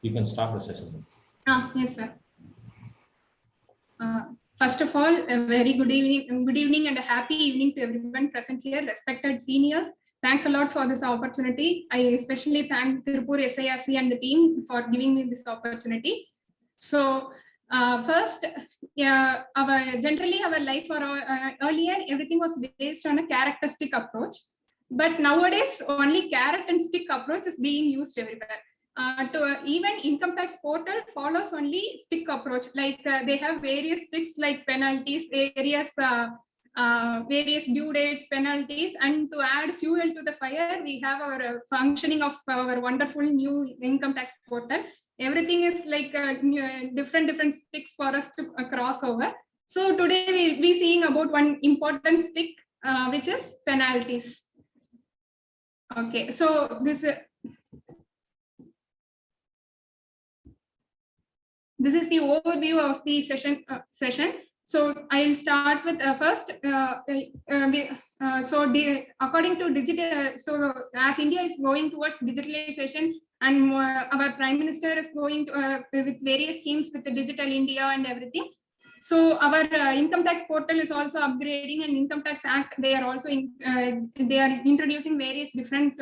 You can start the session. Yes, sir. First of all, a very good evening and a happy evening to everyone present here, respected seniors. Thanks a lot for this opportunity. I especially thank Tirupur SIRC and the team for giving me this opportunity. So first, generally our life earlier, everything was based on a characteristic approach. But nowadays, only carrot and stick approach is being used everywhere. Even income tax portal follows only stick approach, like they have various sticks like penalties, various due dates, penalties, and to add fuel to the fire, we have our functioning of our wonderful new income tax portal. Everything is like different sticks for us to cross over. So today we'll be seeing about one important stick, which is penalties. Okay, so this is the overview of the session. So I'll start with first. According to digital, so as India is going towards digitalization, and our Prime Minister is going to, with various schemes with the Digital India and everything. So our income tax portal is also upgrading, and Income Tax Act, they are also they are introducing various different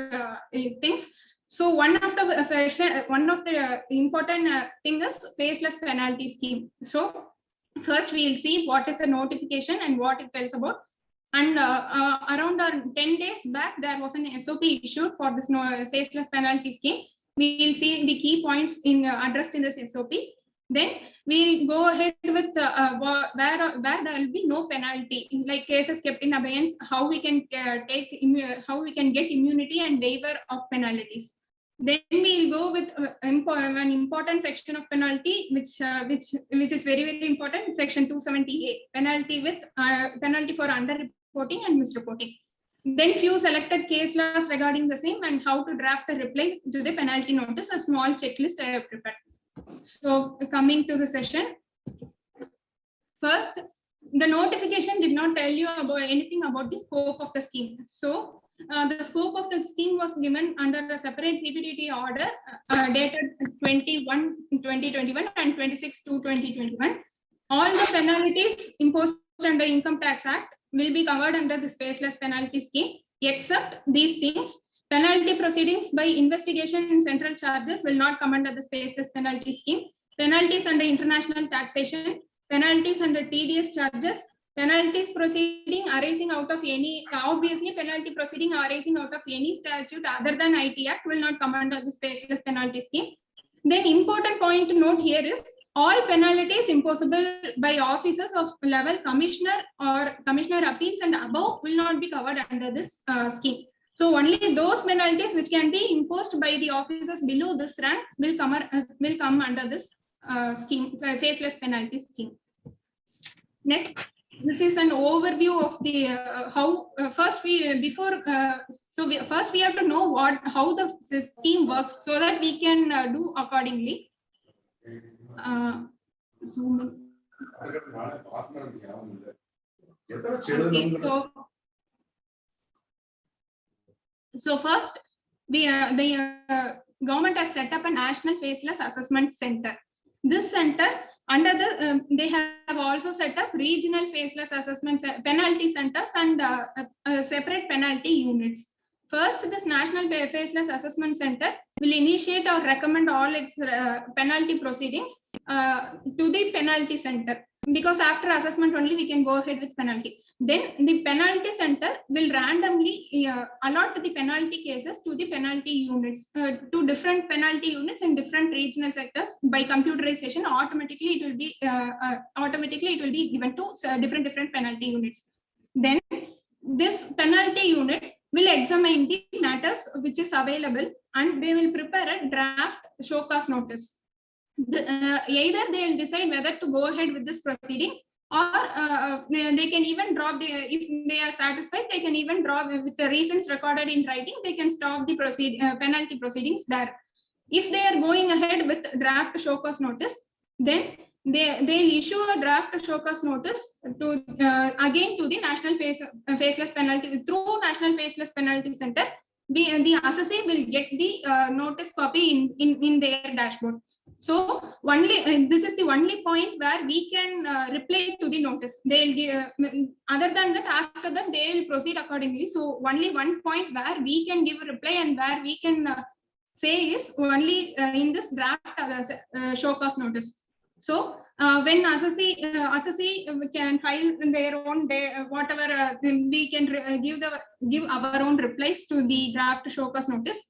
things. So one of the important thing is faceless penalty scheme. So first we will see what is the notification and what it tells about. And around 10 days back, there was an SOP issued for this faceless penalty scheme. We will see the key points addressed in this SOP. Then we'll go ahead with where there will be no penalty, like cases kept in abeyance, how we can how we can get immunity and waiver of penalties. Then we'll go with an important section of penalty, which is very important, section 270A, penalty for underreporting and misreporting. Then few selected case laws regarding the same and how to draft a reply to the penalty notice, a small checklist I have prepared. So coming to the session, first, the notification did not tell you about anything about the scope of the scheme. So the scope of the scheme was given under a separate CPDT order dated 21/2021 and 26/2/2021. All the penalties imposed under Income Tax Act will be covered under this faceless penalty scheme, except these things. Penalty proceedings by investigation and central charges will not come under the faceless penalty scheme. Penalties under international taxation, penalties under TDS charges, penalties proceeding arising out of any, obviously penalty proceeding arising out of any statute other than IT Act will not come under this faceless penalty scheme. Then important point to note here is all penalties imposable by officers of level commissioner or commissioner appeals and above will not be covered under this scheme. So only those penalties which can be imposed by the officers below this rank will come under this scheme, faceless penalty scheme. Next, this is an overview of the first we have to know how the scheme works so that we can do accordingly. So first, the government has set up a National Faceless Assessment Center. This center, under they have also set up regional faceless assessment penalty centers and separate penalty units. First, this National Faceless Assessment Center will initiate or recommend all its penalty proceedings to the penalty center, because after assessment only we can go ahead with penalty. Then the penalty center will randomly allot the penalty cases to the penalty units, to different penalty units in different regional sectors. By computerization, automatically it will be given to different penalty units. Then this penalty unit will examine the matters which is available, and they will prepare a draft show cause notice. Either they will decide whether to go ahead with this proceedings, or they can even drop if they are satisfied, they can even drop with the reasons recorded in writing, they can stop the penalty proceedings there. If they are going ahead with draft show cause notice, then they'll issue a draft show cause notice to again to the National Faceless Penalty, through National Faceless Penalty Center. The assessee will get the notice copy in their dashboard. So only this is the only point where we can reply to the notice. They'll give, other than that, after that they will proceed accordingly. So only one point where we can give a reply and where we can say is only in this draft show cause notice. So when assessee can file in their own whatever we can give our own replies to the draft show cause notice.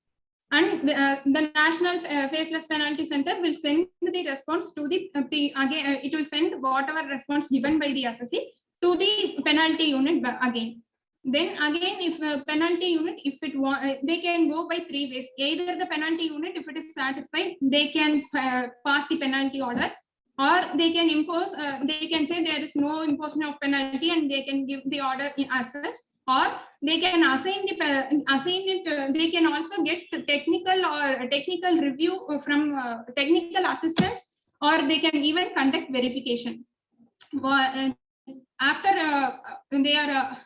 And the National Faceless Penalty Center will send the response to the again. It will send whatever response given by the assessee to the penalty unit again. Then again, if penalty unit, if it they can go by 3 ways. Either the penalty unit, if it is satisfied, they can pass the penalty order, or they can impose. They can say there is no imposition of penalty, and they can give the order as such. Or they can assign it. They can also get technical review from technical assistance, or they can even conduct verification. After they are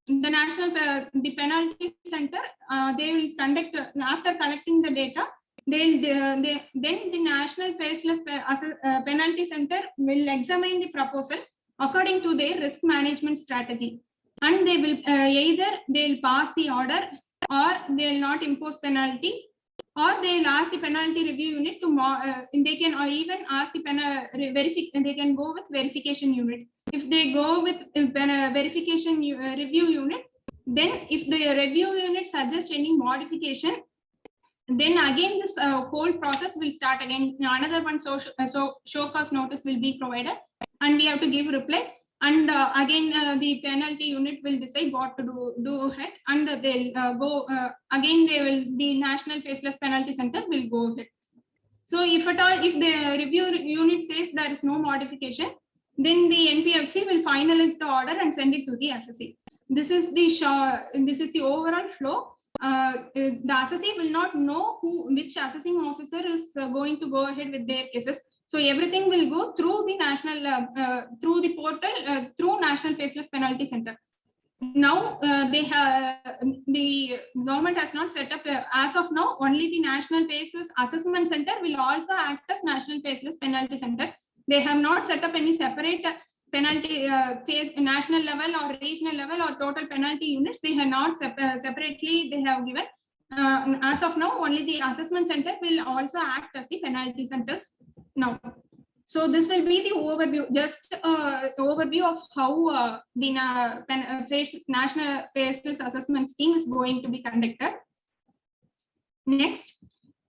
the national the penalty center, they will conduct after collecting the data. Then the National Faceless Penalty Center will examine the proposal according to their risk management strategy. And they will either they'll pass the order, or they'll not impose penalty, or they'll ask the penalty review unit to they can even ask the they can go with verification unit. If they go with verification review unit, then if the review unit suggests any modification, then again this whole process will start again. Another one show cause notice will be provided, and we have to give reply. And again, the penalty unit will decide what to do ahead, and they'll go again. The National Faceless Penalty Center will go ahead. So if at all, if the review unit says there is no modification, then the NPFC will finalize the order and send it to the assessee. This is the overall flow. The assessee will not know which assessing officer is going to go ahead with their cases. So everything will go through the through the portal, through National Faceless Penalty Center. Now the government has not set up as of now. Only the National Faceless Assessment Center will also act as National Faceless Penalty Center. They have not set up any separate penalty national level or regional level or total penalty units. They have not separately they have given. As of now, only the assessment center will also act as the penalty centers now. So this will be the overview, just overview of how the National Faceless Assessment Scheme is going to be conducted. Next,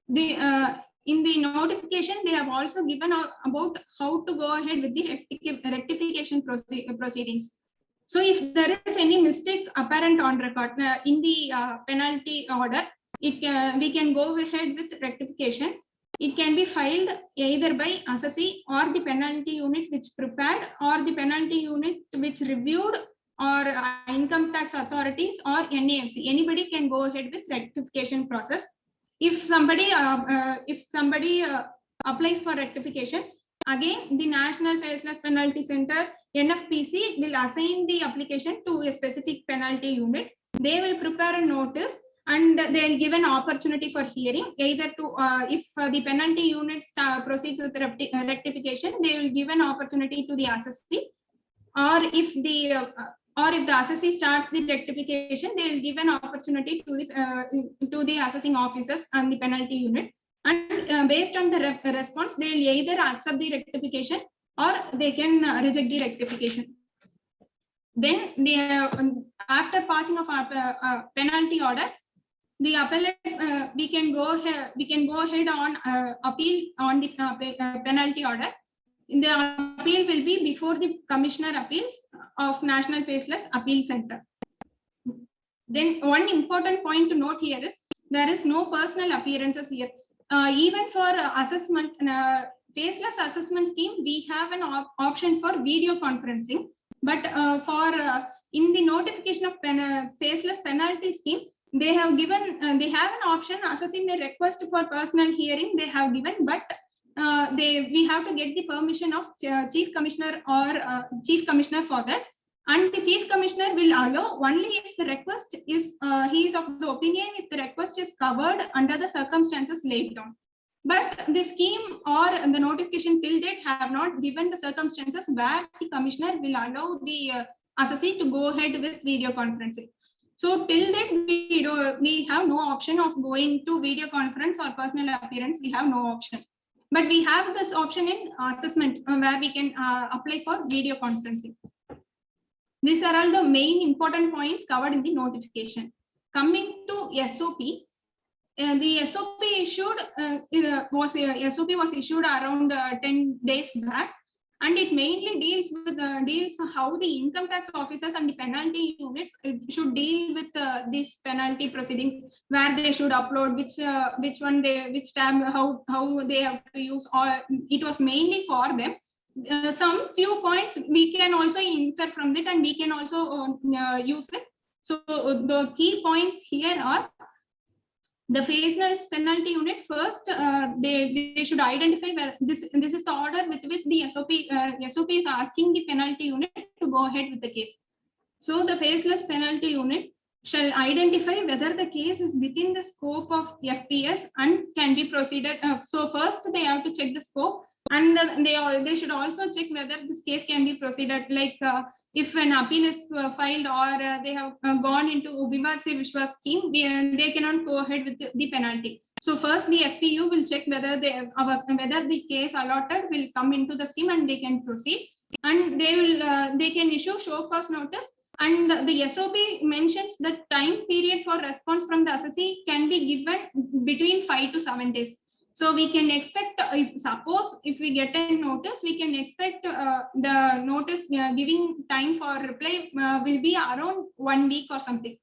in the notification, they have also given about how to go ahead with the rectification proceedings. So if there is any mistake apparent on record in the penalty order, we can go ahead with rectification. It can be filed either by assessee or the penalty unit which prepared, or the penalty unit which reviewed, or income tax authorities or NAFC. Anybody can go ahead with rectification process. If somebody applies for rectification, again the National Faceless Penalty Center NFPC will assign the application to a specific penalty unit. They will prepare a notice, and they'll give an opportunity for hearing. Either to if the penalty unit proceeds with rectification, they will give an opportunity to the assessee, or if the assessee starts the rectification, they will give an opportunity to the assessing officers and the penalty unit. And based on the response, they will either accept the rectification or they can reject the rectification. Then after passing of our penalty order, the appellate we can go ahead on appeal on the penalty order. The appeal will be before the Commissioner Appeals of National Faceless Appeal Center. Then one important point to note here is there is no personal appearances here. Even for assessment, faceless assessment scheme, we have an option for video conferencing. But for in the notification of faceless penalty scheme, they have given they have an option assessing the request for personal hearing. They have given, but we have to get the permission of Chief Commissioner or Chief Commissioner for that. And the Chief Commissioner will allow only if the request is he is of the opinion if the request is covered under the circumstances laid down. But the scheme or the notification till date have not given the circumstances where the commissioner will allow the assessee to go ahead with video conferencing. So till date, we have no option of going to video conference or personal appearance. We have no option. But we have this option in assessment where we can apply for video conferencing. These are all the main important points covered in the notification. Coming to SOP, the SOP issued SOP was issued around 10 days back, and it mainly deals how the income tax officers and the penalty units should deal with these penalty proceedings, where they should upload which tab, how they have to use, or it was mainly for them. Some few points we can also infer from it, and we can also use it. So the key points here are: the faceless penalty unit, first, they should identify whether this is the order with which the SOP is asking the penalty unit to go ahead with the case. So the faceless penalty unit shall identify whether the case is within the scope of FPS and can be proceeded. So first they have to check the scope, and they should also check whether this case can be proceeded, like if an appeal is filed, or they have gone into Vivad Se Vishwas scheme, they cannot go ahead with the penalty. So first the FPU will check whether whether the case allotted will come into the scheme and they can proceed, and they can issue show cause notice. And the SOP mentions the time period for response from the assessee can be given between 5 to 7 days. So we can expect, if we get a notice, we can expect the notice giving time for reply will be around 1 week or something,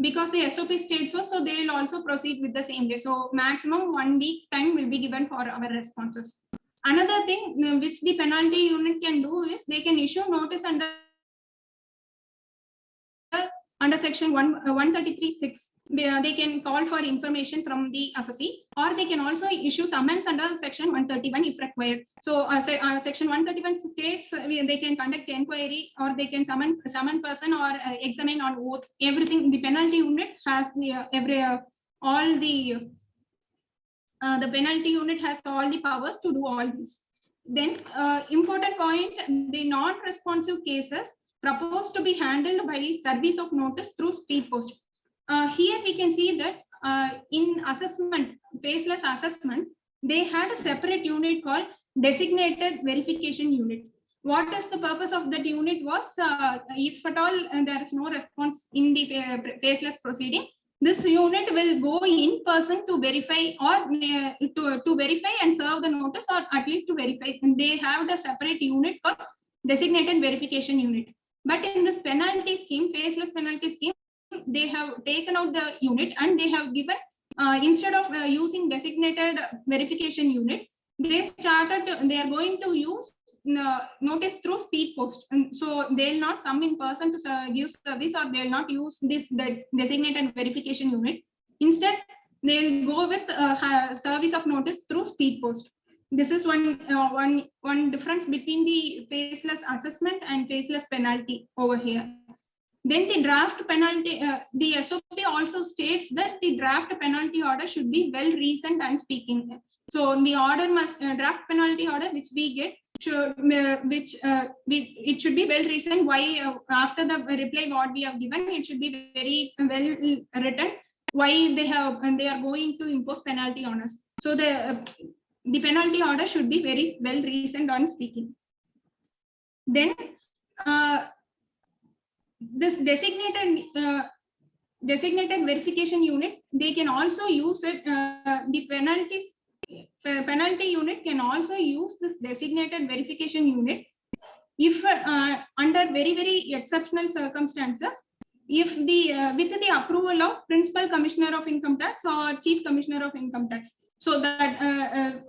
because the SOP states so they will also proceed with the same day. So maximum 1 week time will be given for our responses. Another thing which the penalty unit can do is they can issue notice under section 133(6). They can call for information from the assessee, or they can also issue summons under section 131 if required. So section 131 states they can conduct inquiry, or they can summon person, or examine on oath. Everything the penalty unit has the penalty unit has all the powers to do all this. Then important point, the non-responsive cases proposed to be handled by service of notice through speed post. Here we can see that in assessment, faceless assessment, they had a separate unit called designated verification unit. What is the purpose of that unit was, if at all there is no response in the faceless proceeding, this unit will go in person to verify, or to verify and serve the notice, or at least to verify. And they have the separate unit called designated verification unit. But in this penalty scheme, faceless penalty scheme, they have taken out the unit, and they have given, instead of using designated verification unit, they are going to use notice through speed post. And so they'll not come in person to give service, or they'll not use this designated verification unit. Instead, they'll go with service of notice through speed post. This is one difference between the faceless assessment and faceless penalty over here. Then the draft penalty, the SOP also states that the draft penalty order should be well reasoned and speaking. So the order must draft penalty order which we get it should be well reasoned. Why after the reply what we have given, it should be very well written. Why they are going to impose penalty on us. So the penalty order should be very well reasoned on speaking. Then this designated verification unit, they can also use it. The penalty unit can also use this designated verification unit if under very, very exceptional circumstances, if with the approval of Principal Commissioner of Income Tax or Chief Commissioner of Income Tax. So that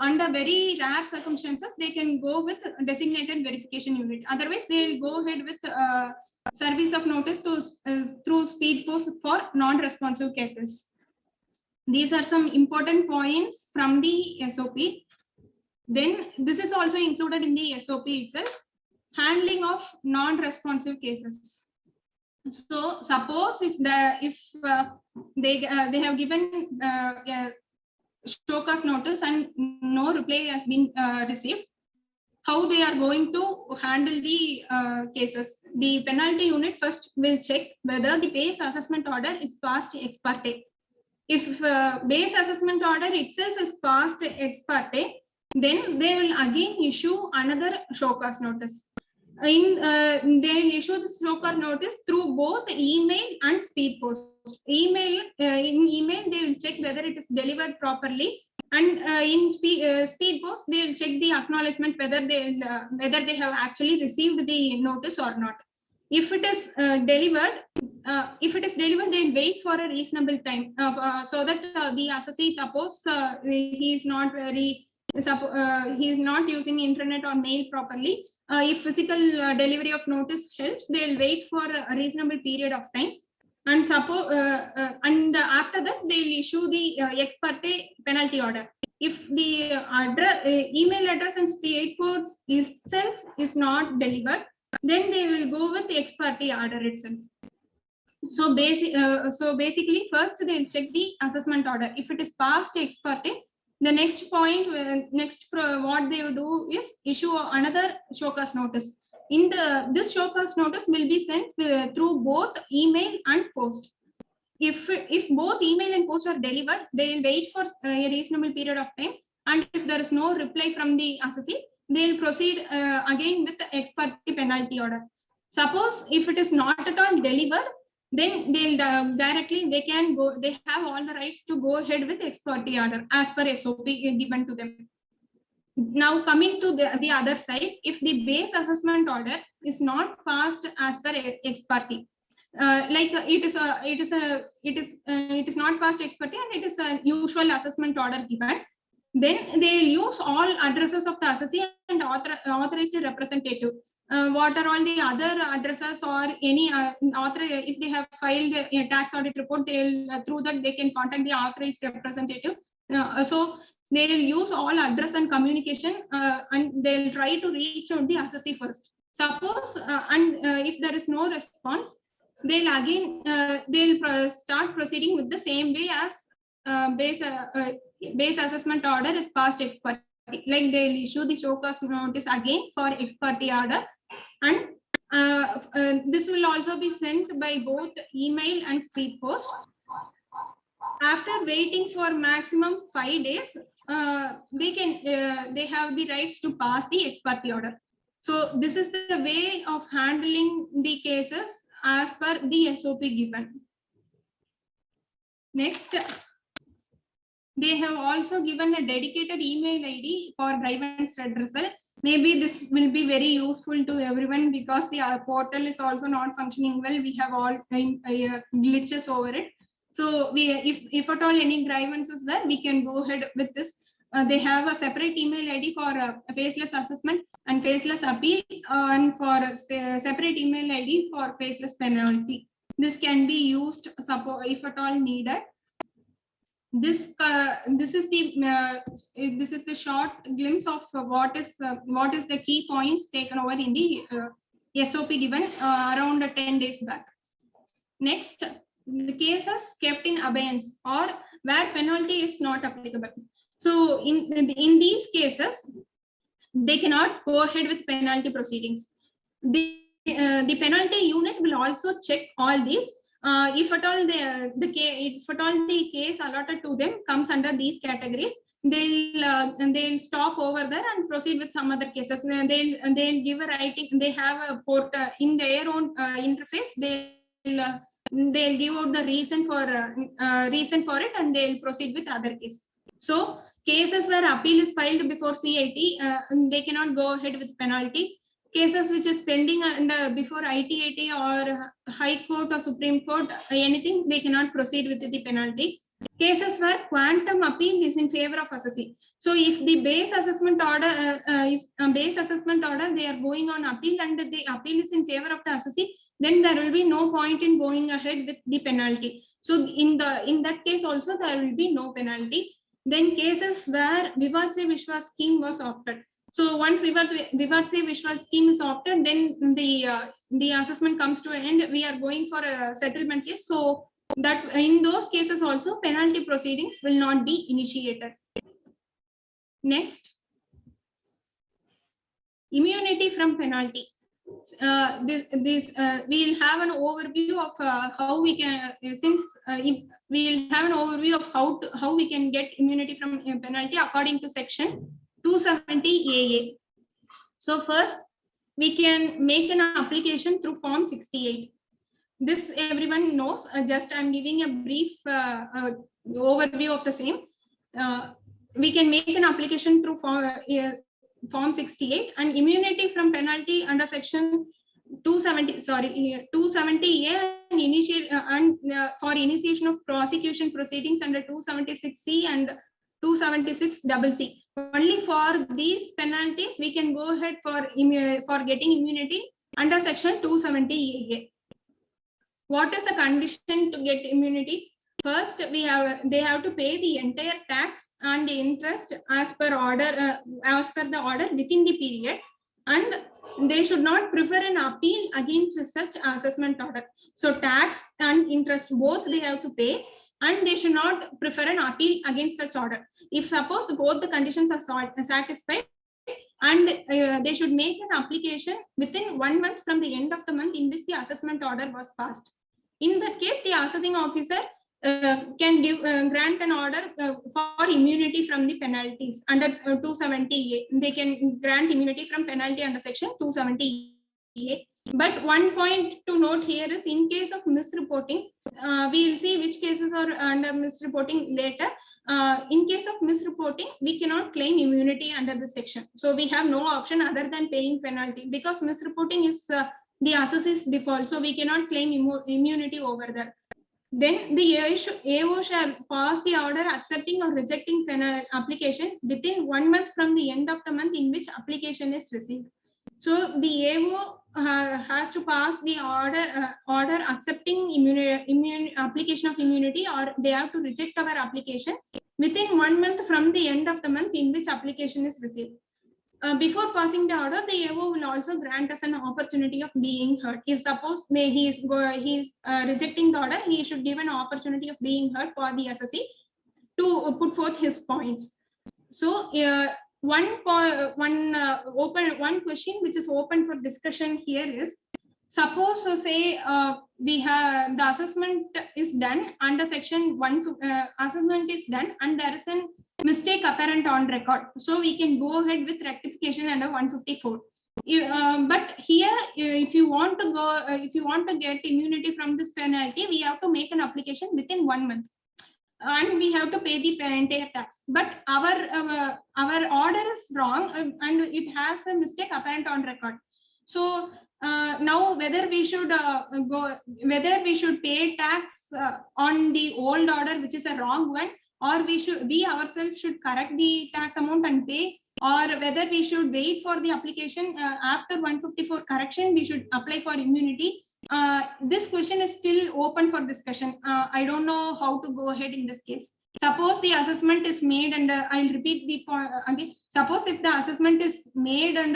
under very rare circumstances, they can go with designated verification unit. Otherwise, they'll go ahead with service of notice through speed post for non-responsive cases. These are some important points from the SOP. Then this is also included in the SOP itself, handling of non-responsive cases. So suppose if they have given show cause notice and no reply has been received, how they are going to handle the cases. The penalty unit first will check whether the base assessment order is passed ex parte. If base assessment order itself is passed ex parte, then they will again issue another show cause notice. They issue the show cause notice through both email and speed post. In email, they will check whether it is delivered properly, and in speed post, they will check the acknowledgement whether they have actually received the notice or not. If it is delivered, they wait for a reasonable time so that the assessee, suppose he is not using internet or mail properly. If physical delivery of notice helps, they'll wait for a reasonable period of time, and suppose and after that they'll issue the ex parte penalty order. If the email address and speed post itself is not delivered, then they will go with the ex parte order itself. So basically, first they'll check the assessment order. If it is passed ex parte, the next point, what they will do is issue another show cause notice. This show cause notice will be sent through both email and post. If both email and post are delivered, they will wait for a reasonable period of time, and if there is no reply from the assessee, they will proceed again with the ex parte penalty order. Suppose if it is not at all delivered, then they'll they have all the rights to go ahead with ex parte order as per SOP given to them. Now coming to the other side, if the base assessment order is not passed as per ex parte, it is not passed ex parte and it is a usual assessment order given, then they will use all addresses of the assessee and authorized representative. What are all the other addresses or any if they have filed a tax audit report, they'll through that they can contact the authorized representative. So they will use all address and communication, and they'll try to reach out the assessee first. Suppose if there is no response, they'll again start proceeding with the same way as base assessment order is passed ex parte. Like they'll issue the show cause notice again for ex parte order, and this will also be sent by both email and speed post. After waiting for maximum 5 days, they have the rights to pass the ex parte order. So this is the way of handling the cases as per the SOP given. Next, they have also given a dedicated email ID for grievance redressal. Maybe this will be very useful to everyone because the portal is also not functioning well. We have all glitches over it. So if at all any grievance is there, we can go ahead with this. They have a separate email ID for faceless assessment and faceless appeal, and for a separate email ID for faceless penalty. This can be used if at all needed. This is the short glimpse of what is the key points taken over in the SOP given around 10 days back. Next, the cases kept in abeyance or where penalty is not applicable. So in these cases, they cannot go ahead with penalty proceedings. The penalty unit will also check all these. If at all the case allotted to them comes under these categories, they'll stop over there and proceed with some other cases. They'll give a writing. They have a port in their own interface. They'll give out the reason for it, and they'll proceed with other cases. So cases where appeal is filed before CIT, they cannot go ahead with penalty. Cases which is pending before ITAT or High Court or Supreme Court, anything, they cannot proceed with the penalty. Cases where quantum appeal is in favor of assessee. So if the base assessment order, they are going on appeal and the appeal is in favor of the assessee, then there will be no point in going ahead with the penalty. So in that case also there will be no penalty. Then cases where Vivad Se Vishwas scheme was opted. So once Vivad Se Vishwas scheme is opted, then the assessment comes to an end. We are going for a settlement case. So that in those cases also penalty proceedings will not be initiated. Next, immunity from penalty. We'll have an overview of how we can we'll have an overview of how we can get immunity from penalty according to section 270 AA. So first, we can make an application through form 68. This everyone knows. Just I'm giving a brief overview of the same. We can make an application through form 68, and immunity from penalty under section 270A and initiate for initiation of prosecution proceedings under 276C and 276CC. Only for these penalties we can go ahead for getting immunity under section 270A. What is the condition to get immunity? First, they have to pay the entire tax and the interest as per the order within the period, and they should not prefer an appeal against such assessment order. So tax and interest both they have to pay, and they should not prefer an appeal against such order. If suppose both the conditions are satisfied, and they should make an application within 1 month from the end of the month in which the assessment order was passed. In that case, the assessing officer can grant an order for immunity from the penalties under 270A. They can grant immunity from penalty under section 270A. But one point to note here is, in case of misreporting, we will see which cases are under misreporting later. In case of misreporting, we cannot claim immunity under this section. So we have no option other than paying penalty, because misreporting is the assessor's default. So we cannot claim immunity over there. Then the AO shall pass the order accepting or rejecting application within 1 month from the end of the month in which application is received. So the AO has to pass the order accepting application of immunity, or they have to reject our application within 1 month from the end of the month in which application is received. Before passing the order, the AO will also grant us an opportunity of being heard. If suppose he is rejecting the order, he should give an opportunity of being heard for the assessee to put forth his points. So one question which is open for discussion here is, suppose say we have the assessment is done under section 1. Assessment is done and there is a mistake apparent on record. So we can go ahead with rectification under 154. But here, if you want to get immunity from this penalty, we have to make an application within 1 month, and we have to pay the entire tax. But our order is wrong and it has a mistake apparent on record. So now whether we should pay tax on the old order, which is a wrong one, or we ourselves should correct the tax amount and pay, or whether we should wait for the application after 154 correction, we should apply for immunity. This question is still open for discussion. I don't know how to go ahead in this case. Suppose the assessment is made, and I'll repeat the point again. Suppose if the assessment is made and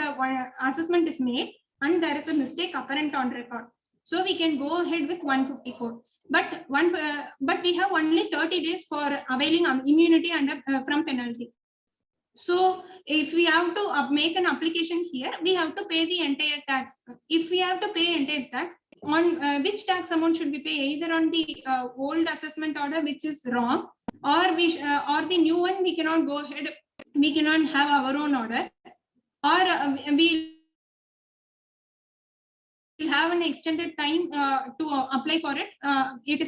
assessment is made and there is a mistake apparent on record, so we can go ahead with 154. But we have only 30 days for availing immunity under from penalty. So if we have to make an application here, we have to pay the entire tax. If we have to pay entire tax, on which tax amount should we pay? Either on the old assessment order, which is wrong, or or the new one, we cannot go ahead. We cannot have our own order, or we have an extended time to apply for it. It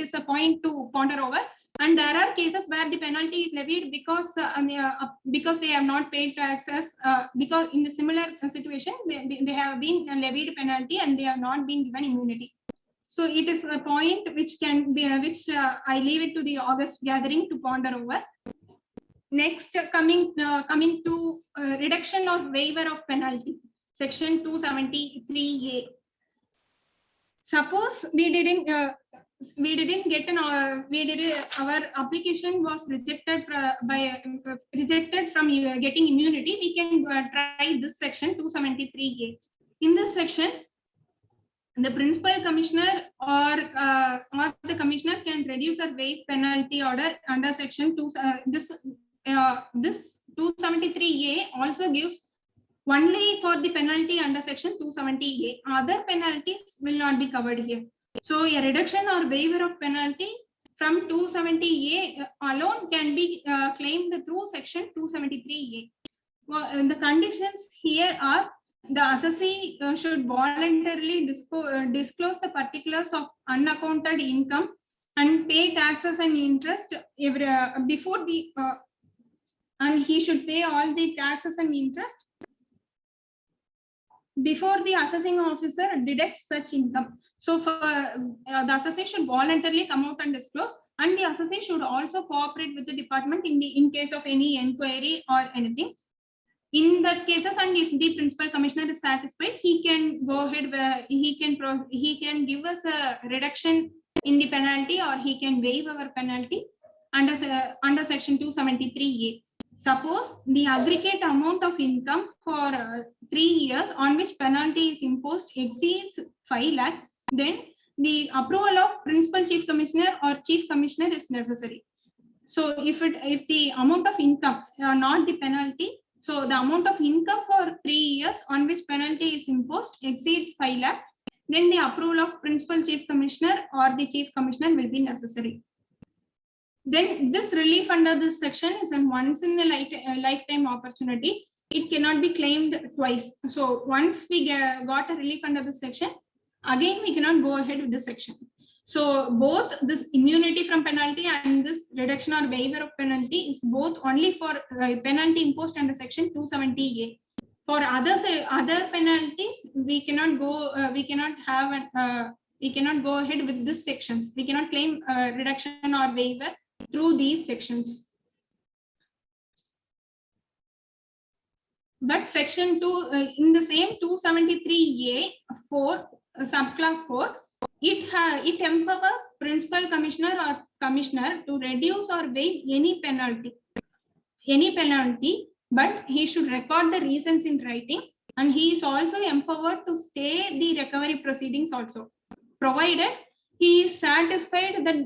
is a point to ponder over. And there are cases where the penalty is levied because they have not paid taxes, because in a similar situation they have been levied penalty and they have not been given immunity. So it is a point which can be I leave it to the August gathering to ponder over. Next, coming to reduction or waiver of penalty, section 273A. Suppose our application was rejected from getting immunity, we can try this section 273A. In this section, the principal commissioner or the commissioner reduce or waive penalty order under section 2. This 273A also gives only for the penalty under section 270A. Other penalties will not be covered here. So a reduction or waiver of penalty from 270A alone can be claimed through section 273A. Well, the conditions here are the assessee should voluntarily disclose the particulars of unaccounted income and pay taxes and interest every, before the and he should pay all the taxes and interest before the assessing officer deducts such income. So for the assessee should voluntarily come out and disclose, and the assessee should also cooperate with the department in case of any inquiry or anything. In that cases, and if the principal commissioner is satisfied, he can go ahead where he can give us a reduction in the penalty, or he can waive our penalty under section 273A. Suppose the aggregate amount of income for 3 years on which penalty is imposed exceeds 5 lakh, then the approval of principal chief commissioner or chief commissioner is necessary. So if the amount of income, not the penalty, so the amount of income for 3 years on which penalty is imposed exceeds 5 lakh, then the approval of principal chief commissioner or the chief commissioner will be necessary. Then this relief under this section is a once in a lifetime opportunity. It cannot be claimed twice. So once we got a relief under this section, again we cannot go ahead with this section. So both this immunity from penalty and this reduction or waiver of penalty is both only for penalty imposed under section 270A. For other penalties, we cannot go. We cannot go ahead with these sections. We cannot claim reduction or waiver through these sections. But section 2 in the same 273A 4 subclass 4. It empowers principal commissioner or commissioner to reduce or waive any penalty, but he should record the reasons in writing, and he is also empowered to stay the recovery proceedings also, provided he is satisfied that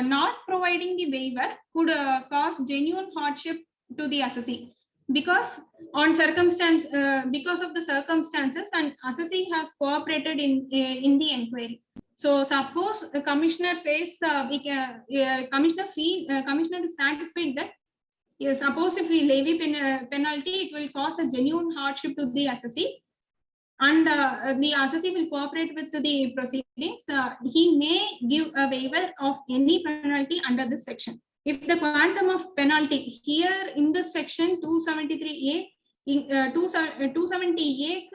not providing the waiver could cause genuine hardship to the assessee, because because of the circumstances, and assessee has cooperated in the inquiry. So suppose the commissioner says commissioner is satisfied that suppose if we levy penalty, it will cause a genuine hardship to the assessee, and the assessee will cooperate with the proceedings. He may give a waiver of any penalty under this section. If the quantum of penalty here in this section 273A, 270A,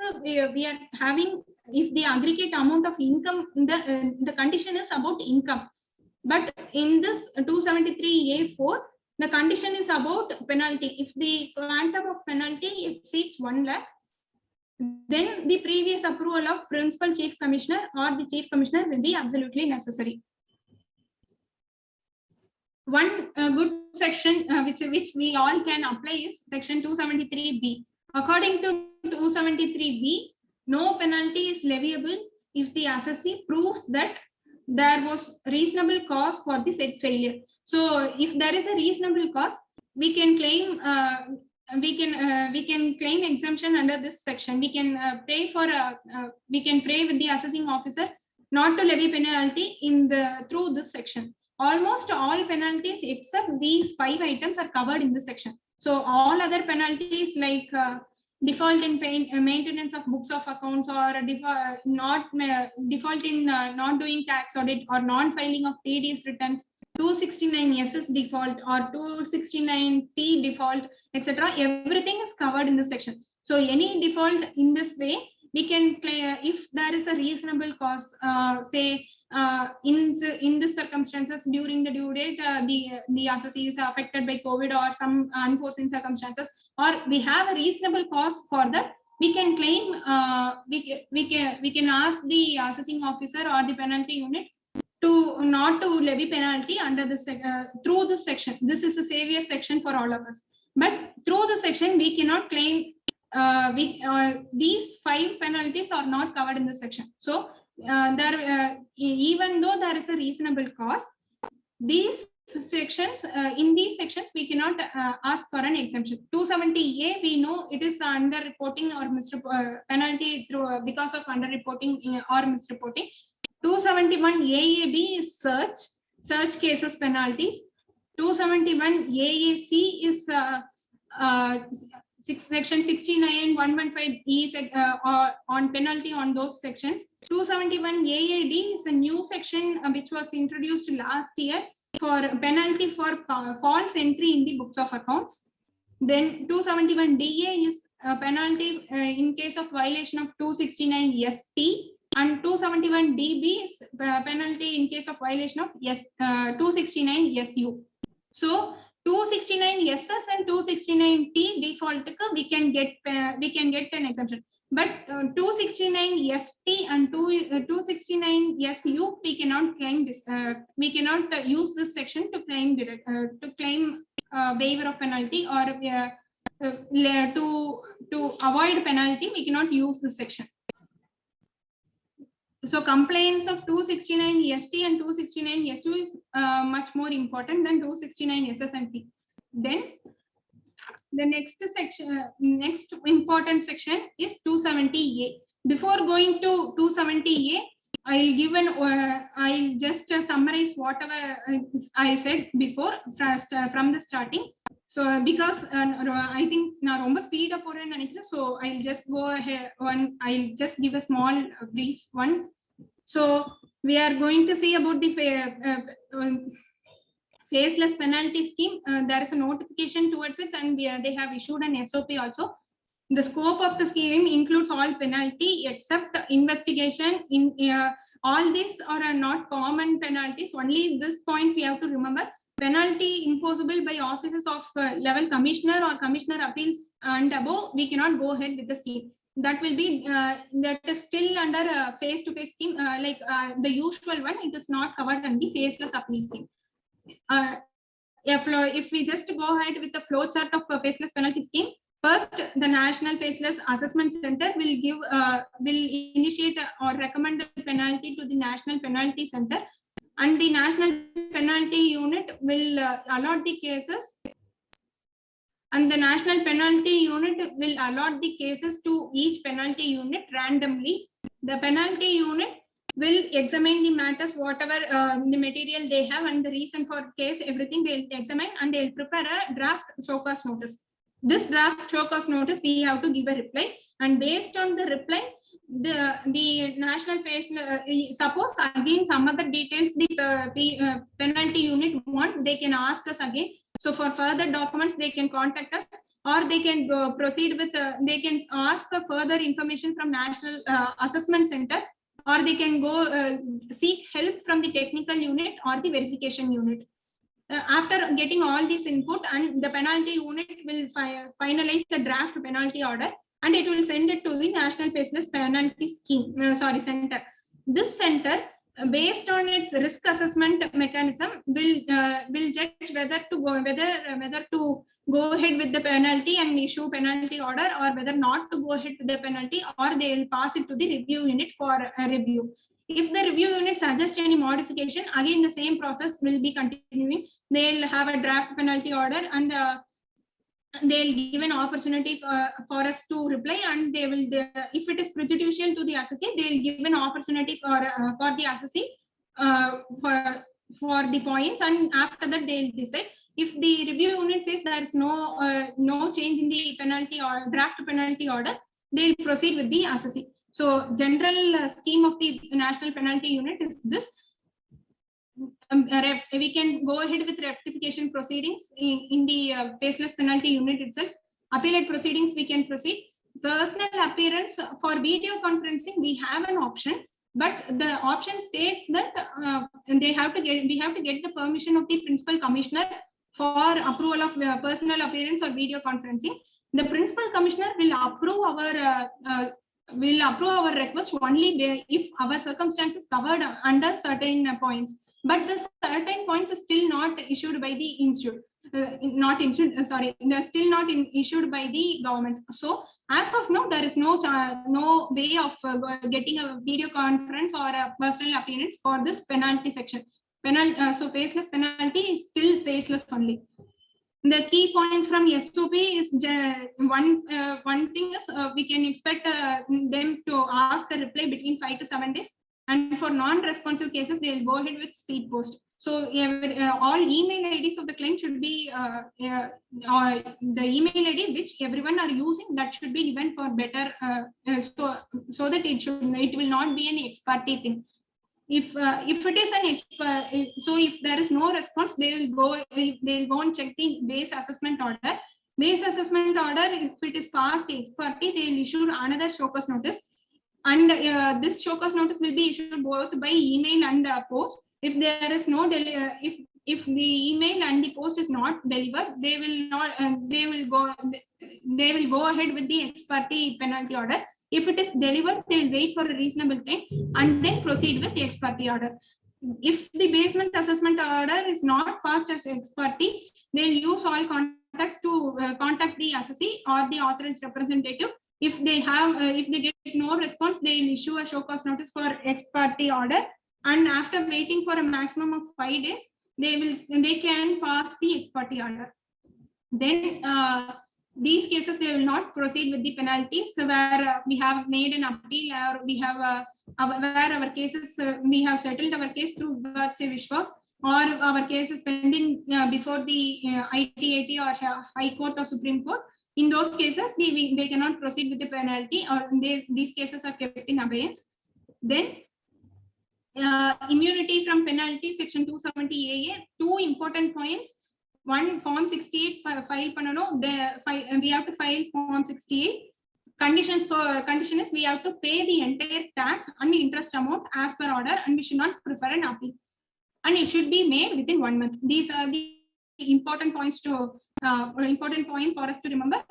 we are having, if the aggregate amount of income, the condition is about income, but in this 273A4, the condition is about penalty. If the quantum of penalty exceeds 1 lakh, then the previous approval of principal chief commissioner or the chief commissioner will be absolutely necessary. One good section which we all can apply is section 273B. According to 273B, no penalty is leviable if the assessee proves that there was reasonable cause for the said failure. So if there is a reasonable cause, we can claim claim exemption under this section. We can pray with the assessing officer not to levy penalty through this section. Almost all penalties except these 5 items are covered in this section. So all other penalties like default in maintenance of books of accounts, or default in not doing tax audit, or non-filing of TDS returns, 269SS default or 269T default, etc. Everything is covered in this section. So any default in this way, we can claim if there is a reasonable cause, say in this circumstances during the due date, the assessee is affected by COVID or some unforeseen circumstances, or we have a reasonable cause for that, we can claim, we can ask the assessing officer or the penalty unit to not to levy penalty under this through this section. This is a savior section for all of us, but through the section we cannot claim. These 5 penalties are not covered in this section. So even though there is a reasonable cause, These sections, in these sections, we cannot ask for an exemption. 270A, we know it is under-reporting or penalty through because of under-reporting or misreporting. 271 AAB is search cases penalties. 271 AAC is section 69 115E is on penalty on those sections. 271 AAD is a new section which was introduced last year for penalty for false entry in the books of accounts. Then 271 DA is a penalty in case of violation of 269 ST, and 271 DB is penalty in case of violation of 269 SU. So 269 SS and 269 T default we can get an exemption, but 269 ST and 269 SU we cannot claim this. We cannot use this section to claim waiver of penalty, or to avoid penalty. We cannot use this section. So compliance of 269 ST and 269 SU is much more important than 269 SS and T. Then the next section, next important section is 270A. Before going to 270A, I'll just summarize whatever I said before from the starting. So because I think now romba speed up so I'll just go ahead one. I'll just give a small brief one. So we are going to see about the faceless penalty scheme. There is a notification towards it, and they have issued an SOP also. The scope of the scheme includes all penalty except investigation. In all these are not common penalties. Only this point we have to remember. Penalty imposable by officers of level commissioner or commissioner appeals and above, we cannot go ahead with the scheme. That will be that is still under a face-to-face scheme, like the usual one. It is not covered under the faceless appeal scheme. If we just go ahead with the flow chart of a faceless penalty scheme, first the National Faceless Assessment Center will initiate or recommend the penalty to the National Penalty Center, and the National Penalty Unit will allot the cases, and the National Penalty Unit will allot the cases to each penalty unit randomly. The penalty unit will examine the matters, whatever the material they have and the reason for case, everything they'll examine, and they'll prepare a draft show cause notice. This draft show cause notice, we have to give a reply, and based on the reply, the National suppose again some other details the penalty unit want, they can ask us again. So for further documents, they can contact us, or they can proceed with they can ask for further information from National Assessment Center, or they can go seek help from the technical unit or the verification unit. After getting all this input, and the penalty unit will finalize the draft penalty order, and it will send it to the National Faceless Penalty Scheme Center. This center, based on its risk assessment mechanism, will judge whether to go ahead with the penalty and issue penalty order, or whether not to go ahead with the penalty, or they will pass it to the review unit for a review. If the review unit suggests any modification, again the same process will be continuing. They'll have a draft penalty order, and they'll give an opportunity for us to reply, and they will, if it is prejudicial to the assessee, they'll give an opportunity for the assessee for the points, and after that they'll decide. If the review unit says there is no change in the penalty or draft penalty order, they'll proceed with the assessee. So general scheme of the National Penalty Unit is this. We can go ahead with rectification proceedings in the faceless penalty unit itself. Appellate proceedings we can proceed. Personal appearance for video conferencing, we have an option, but the option states that we have to get the permission of the principal commissioner for approval of personal appearance or video conferencing. The principal commissioner will approve our request only if our circumstances covered under certain points. But the certain points are still not issued by the institute. They're still not issued by the government. So as of now, there is no way of getting a video conference or a personal appearance for this penalty section. So faceless penalty is still faceless only. The key points from SOP is one thing is we can expect them to ask a reply between 5 to 7 days, and for non-responsive cases they will go ahead with speed post. So all email IDs of the client should be the email ID which everyone are using, that should be given for better so that it will not be an ex parte thing. If it is an so if there is no response, they will go and check the base assessment order. Base assessment order, if it is passed ex parte, they will issue another show cause notice, and this show cause notice will be issued both by email and post. If there is no if the email and the post is not delivered, they will go ahead with the ex parte penalty order. If it is delivered, they will wait for a reasonable time and then proceed with the ex parte order. If the basement assessment order is not passed as ex parte, they will use all contacts to contact the assessee or the authorized representative. If they get no response, they will issue a show cause notice for ex parte order, and after waiting for a maximum of 5 days, they can pass the ex parte order. Then these cases, they will not proceed with the penalties where we have made an appeal, or we have where our cases we have settled our case through Vivad Se Vishwas, or our case is pending before the ITAT or High Court or Supreme Court. In those cases, they cannot proceed with the penalty, or these cases are kept in abeyance. Then immunity from penalty, section 270AA, two important points. One, form 68 file panano, we have to file form 68. Condition is we have to pay the entire tax and the interest amount as per order, and we should not prefer an appeal, and it should be made within 1 month. These are the important points important point for us to remember.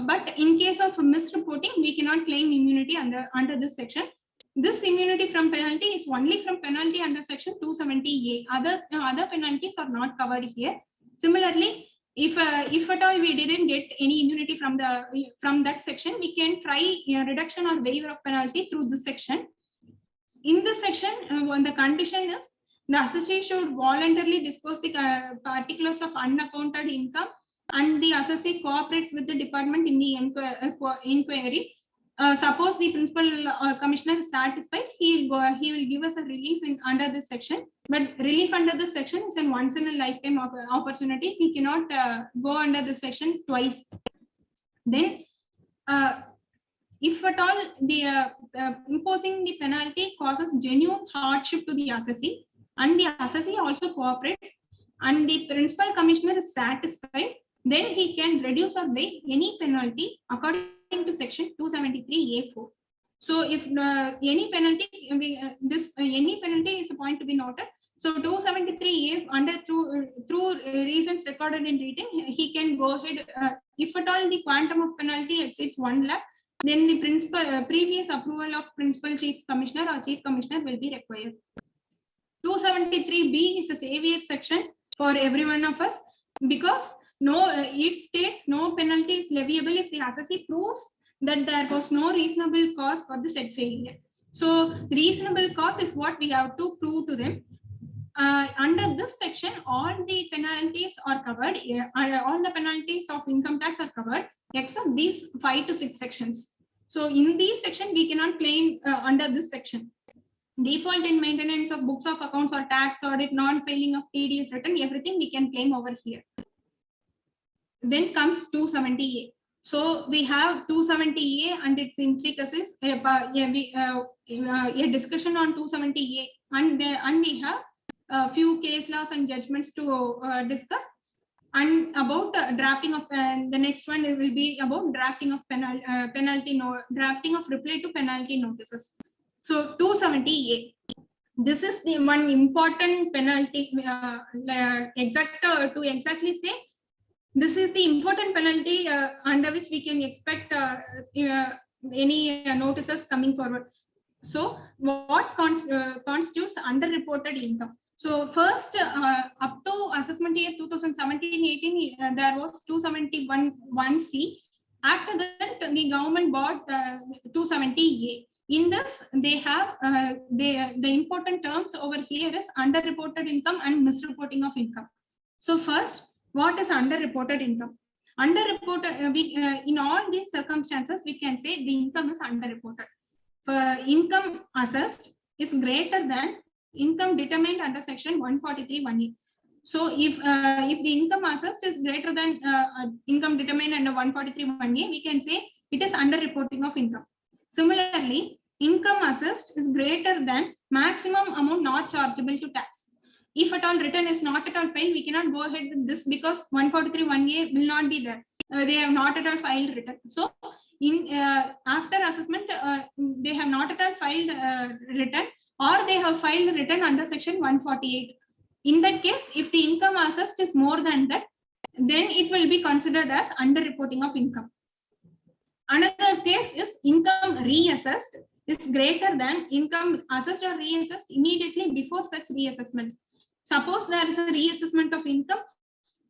But in case of misreporting, we cannot claim immunity under this section. This immunity from penalty is only from penalty under section 270A. Other penalties are not covered here. Similarly, if at all we didn't get any immunity from that section, we can try reduction or waiver of penalty through this section. In this section, when the condition is the assessee should voluntarily disclose the particulars of unaccounted income, and the assessee cooperates with the department in the inquiry. Suppose the principal commissioner is satisfied, he will give us a relief under this section. But relief under this section is a once in a lifetime opportunity. We cannot go under this section twice. Then, if at all the imposing the penalty causes genuine hardship to the assessee, and the assessee also cooperates, and the principal commissioner is satisfied, then he can reduce or waive any penalty according to section 273A4. So if any penalty, any penalty is a point to be noted. So 273A through reasons recorded in written, he can go ahead. If at all the quantum of penalty exceeds 1 lakh, then the previous approval of principal chief commissioner or chief commissioner will be required. 273B is a savior section for every one of us, because it states no penalty is leviable if the assessee proves that there was no reasonable cause for the said failure. So reasonable cause is what we have to prove to them. Under this section, all the penalties are covered. All the penalties of income tax are covered, except these 5 to 6 sections. So in these sections, we cannot claim under this section. Default in maintenance of books of accounts or tax audit, non-filing of TDS return, everything we can claim over here. Then comes 270A. So we have 270A and its intricacies. A discussion on 270A, and we have a few case laws and judgments to discuss. And about drafting of the next one, it will be about drafting of drafting of reply to penalty notices. So 270A. This is the one important penalty. To exactly say, this is the important penalty under which we can expect any notices coming forward. So what constitutes underreported income? So first, up to assessment year 2017-18, there was 271(1)(c). After that, the government bought 270A. In this, they have the important terms over here is underreported income and misreporting of income. So first, what is underreported income? Underreported, in all these circumstances, we can say the income is underreported. Income assessed is greater than income determined under section 143(1)(a). So if the income assessed is greater than income determined under 143(1)(a), we can say it is underreporting of income. Similarly, income assessed is greater than maximum amount not chargeable to tax. If at all return is not at all filed, we cannot go ahead with this because 143(1)(a) will not be there. They have not at all filed return. So in after assessment, they have not at all filed return, or they have filed return under section 148. In that case, if the income assessed is more than that, then it will be considered as underreporting of income. Another case is income reassessed is greater than income assessed or reassessed immediately before such reassessment. Suppose there is a reassessment of income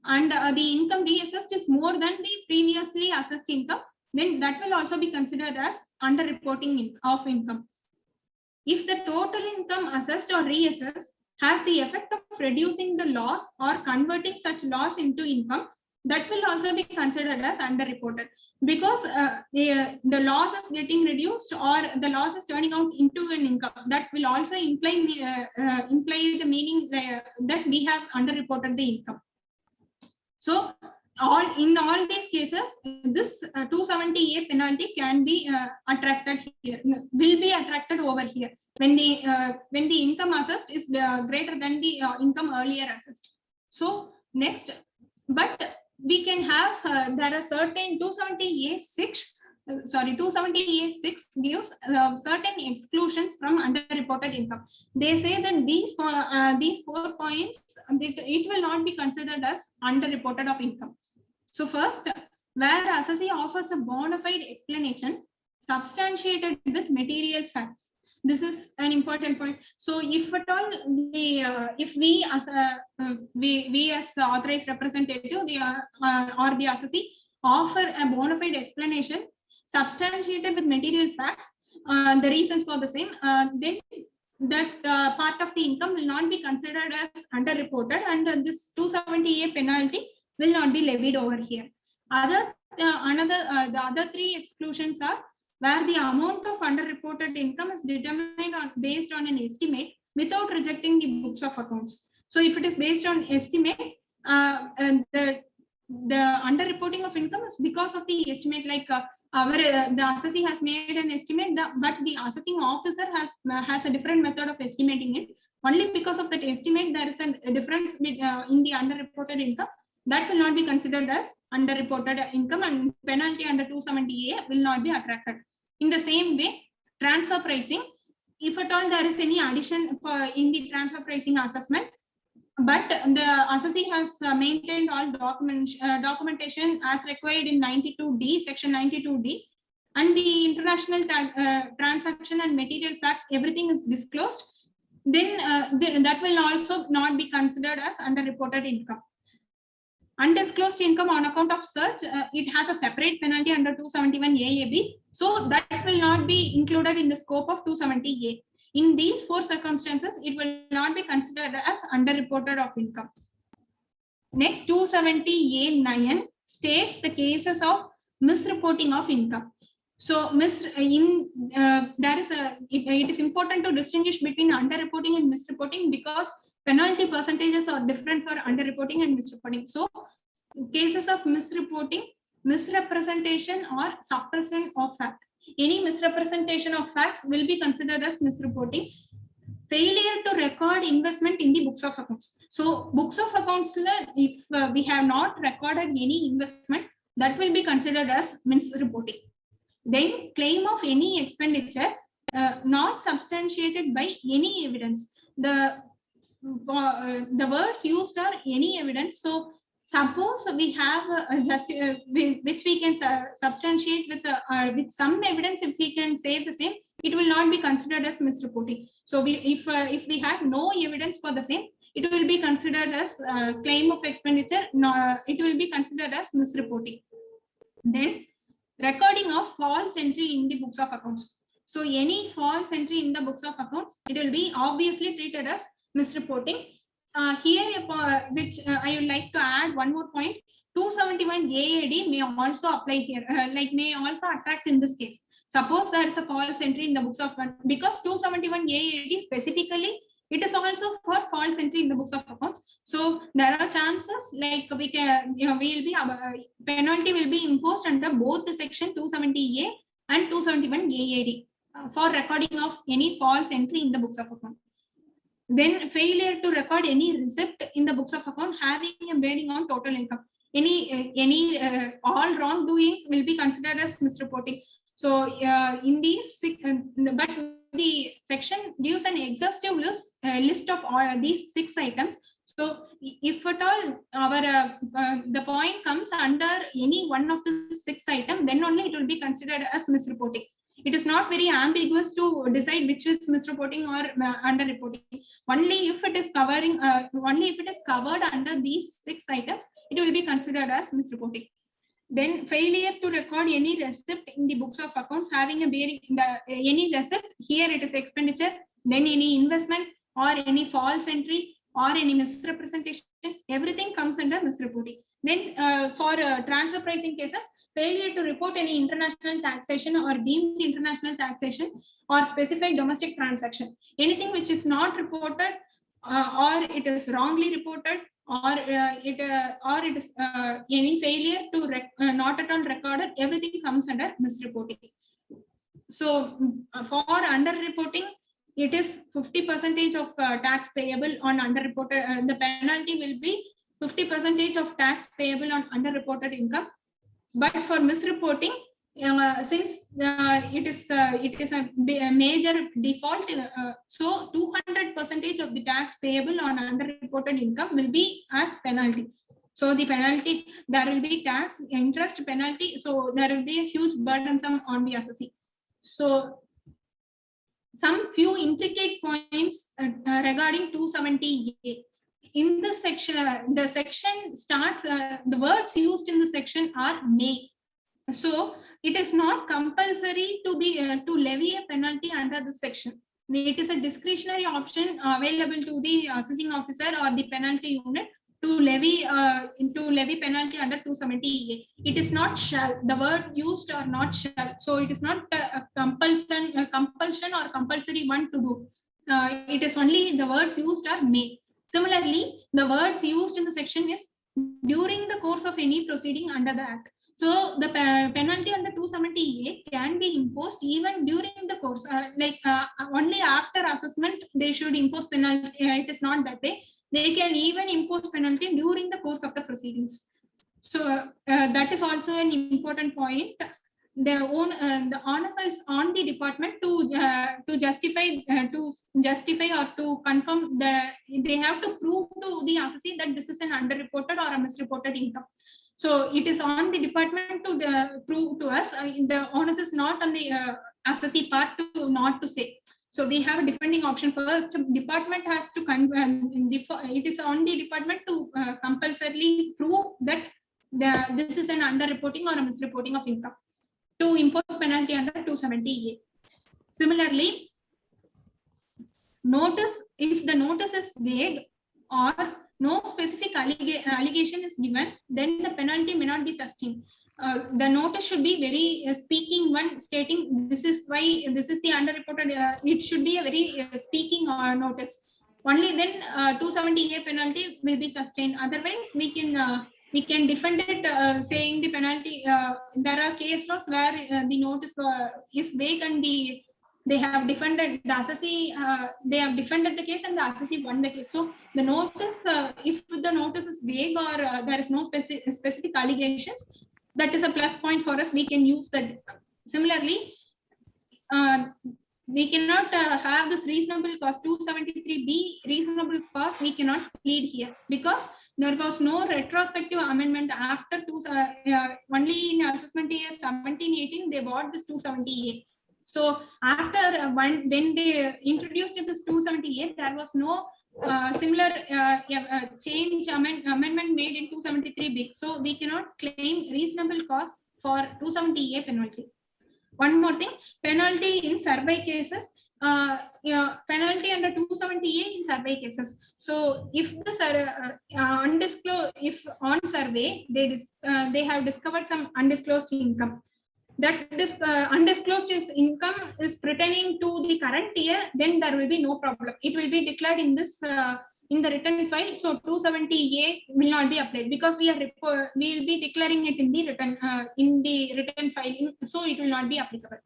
and the income reassessed is more than the previously assessed income, then that will also be considered as underreporting of income. If the total income assessed or reassessed has the effect of reducing the loss or converting such loss into income, that will also be considered as underreported, because the loss is getting reduced or the loss is turning out into an income. That will also imply the meaning that we have underreported the income. So in all these cases, this 270A penalty can be attracted here, will be attracted over here when the income assessed is greater than the income earlier assessed. So next, but we can have there are certain 270A6 gives certain exclusions from underreported income. They say that these 4 points, it will not be considered as underreported of income. So first, where assessee offers a bona fide explanation substantiated with material facts. This is an important point. So if at all if we as the authorized representative, or the assessee offer a bona fide explanation substantiated with material facts, the reasons for the same, then that part of the income will not be considered as underreported, and this 270A penalty will not be levied over here. The other 3 exclusions are where the amount of underreported income is determined based on an estimate without rejecting the books of accounts. So if it is based on estimate, and the underreporting of income is because of the estimate, like the assessee has made an estimate, but the assessing officer has a different method of estimating it. Only because of that estimate, there is a difference in the underreported income. That will not be considered as underreported income, and penalty under 270A will not be attracted. In the same way, transfer pricing, if at all there is any addition in the transfer pricing assessment, but the assessee has maintained all documentation as required in 92D, section 92D, and the international transaction and material facts, everything is disclosed, then that will also not be considered as underreported income. Undisclosed income on account of such, it has a separate penalty under 271A(ab), so that will not be included in the scope of 270A. In these 4 circumstances, it will not be considered as underreported of income. Next, 270A(9) states the cases of misreporting of income. So it is important to distinguish between underreporting and misreporting, because penalty percentages are different for underreporting and misreporting. So cases of misreporting, misrepresentation or suppression of fact. Any misrepresentation of facts will be considered as misreporting. Failure to record investment in the books of accounts. So books of accounts, if we have not recorded any investment, that will be considered as misreporting. Then claim of any expenditure not substantiated by any evidence. The words used are any evidence. So suppose we have which we can substantiate with some evidence, if we can say the same, it will not be considered as misreporting. So if we have no evidence for the same, it will be considered as claim of expenditure. It will be considered as misreporting. Then recording of false entry in the books of accounts. So any false entry in the books of accounts, it will be obviously treated as misreporting. Here, which I would like to add one more point. 271 AAD may also apply here, like may also attract in this case. Suppose there is a false entry in the books of accounts, because 271 AAD specifically, it is also for false entry in the books of accounts. So there are chances like we can, we will be penalty will be imposed under both the section 270A and 271 AAD for recording of any false entry in the books of accounts. Then failure to record any receipt in the books of account having a bearing on total income. Any all wrongdoings will be considered as misreporting. So in these but the section gives an exhaustive list of all these 6 items. So if at all our the point comes under any one of the 6 items, then only it will be considered as misreporting. It is not very ambiguous to decide which is misreporting or underreporting. Only if it is covering, only if it is covered under these 6 items, it will be considered as misreporting. Then failure to record any receipt in the books of accounts having a bearing in the any receipt, here it is expenditure, then any investment or any false entry or any misrepresentation, everything comes under misreporting. Then for transfer pricing cases, failure to report any international taxation or deemed international taxation or specified domestic transaction, anything which is not reported or it is wrongly reported or it is any failure to not at all recorded, everything comes under misreporting. So for underreporting, it is 50% of tax payable on underreported. The penalty will be 50% of tax payable on underreported income. But for misreporting, since it is a major default, so 200% of the tax payable on underreported income will be as penalty. So the penalty, there will be tax, interest, penalty. So there will be a huge burdensome on the assessee. So some few intricate points regarding 270A. In this section, the section starts, the words used in the section are may. So it is not compulsory to be to levy a penalty under this section. It is a discretionary option available to the assessing officer or the penalty unit to levy penalty under 270A. It is not shall. The word used are not shall. So it is not a compulsion or compulsory one to do. It is only the words used are may. Similarly, the words used in the section is during the course of any proceeding under the Act. So the penalty under 270A can be imposed even during the course, only after assessment they should impose penalty. It is not that way. They can even impose penalty during the course of the proceedings. So that is also an important point. The onus is on the department to justify or to confirm that they have to prove to the assessee that this is an underreported or a misreported income. So it is on the department to prove to us. The onus is not on the assessee part to not to say. So we have a defending option. First, department has to it is on the department to compulsorily prove that this is an underreporting or a misreporting of income to impose penalty under 270A. Similarly, notice, if the notice is vague or no specific allegation is given, then the penalty may not be sustained. The notice should be very speaking one, stating this is why this is the underreported. It should be a very speaking notice. Only then 270A penalty will be sustained. Otherwise, we can defend it saying the penalty. There are case laws where the notice is vague and they have defended the assessee. They have defended the case and the assessee won the case. So the notice, if the notice is vague or there is no specific allegations, that is a plus point for us. We can use that. Similarly, we cannot have this reasonable cause 273B reasonable cause. We cannot plead here because there was no retrospective amendment after only in assessment year 17-18 they bought this 270A. So after when they introduced this 270A, there was no similar change amendment made in 273B. So we cannot claim reasonable cause for 270A penalty. One more thing, penalty in survey cases, penalty under 270A in survey cases. So if the undisclosed, if on survey they have discovered some undisclosed income, that undisclosed income is pertaining to the current year, then there will be no problem. It will be declared in this in the written file. So 270A will not be applied because we will be declaring it in the written file. So it will not be applicable.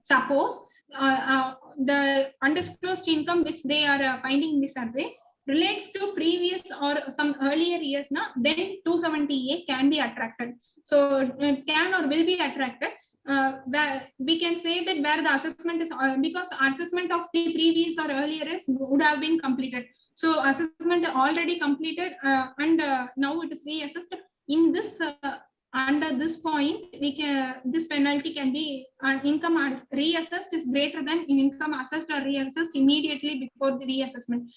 Suppose the undisclosed income which they are finding in the survey relates to previous or some earlier years, now then 270A can be attracted. So can or will be attracted. Where we can say that where the assessment is because assessment of the previous or earlier years would have been completed. So assessment already completed and now it is reassessed. In this under this point, we can this penalty can be income reassessed is greater than income assessed or reassessed immediately before the reassessment.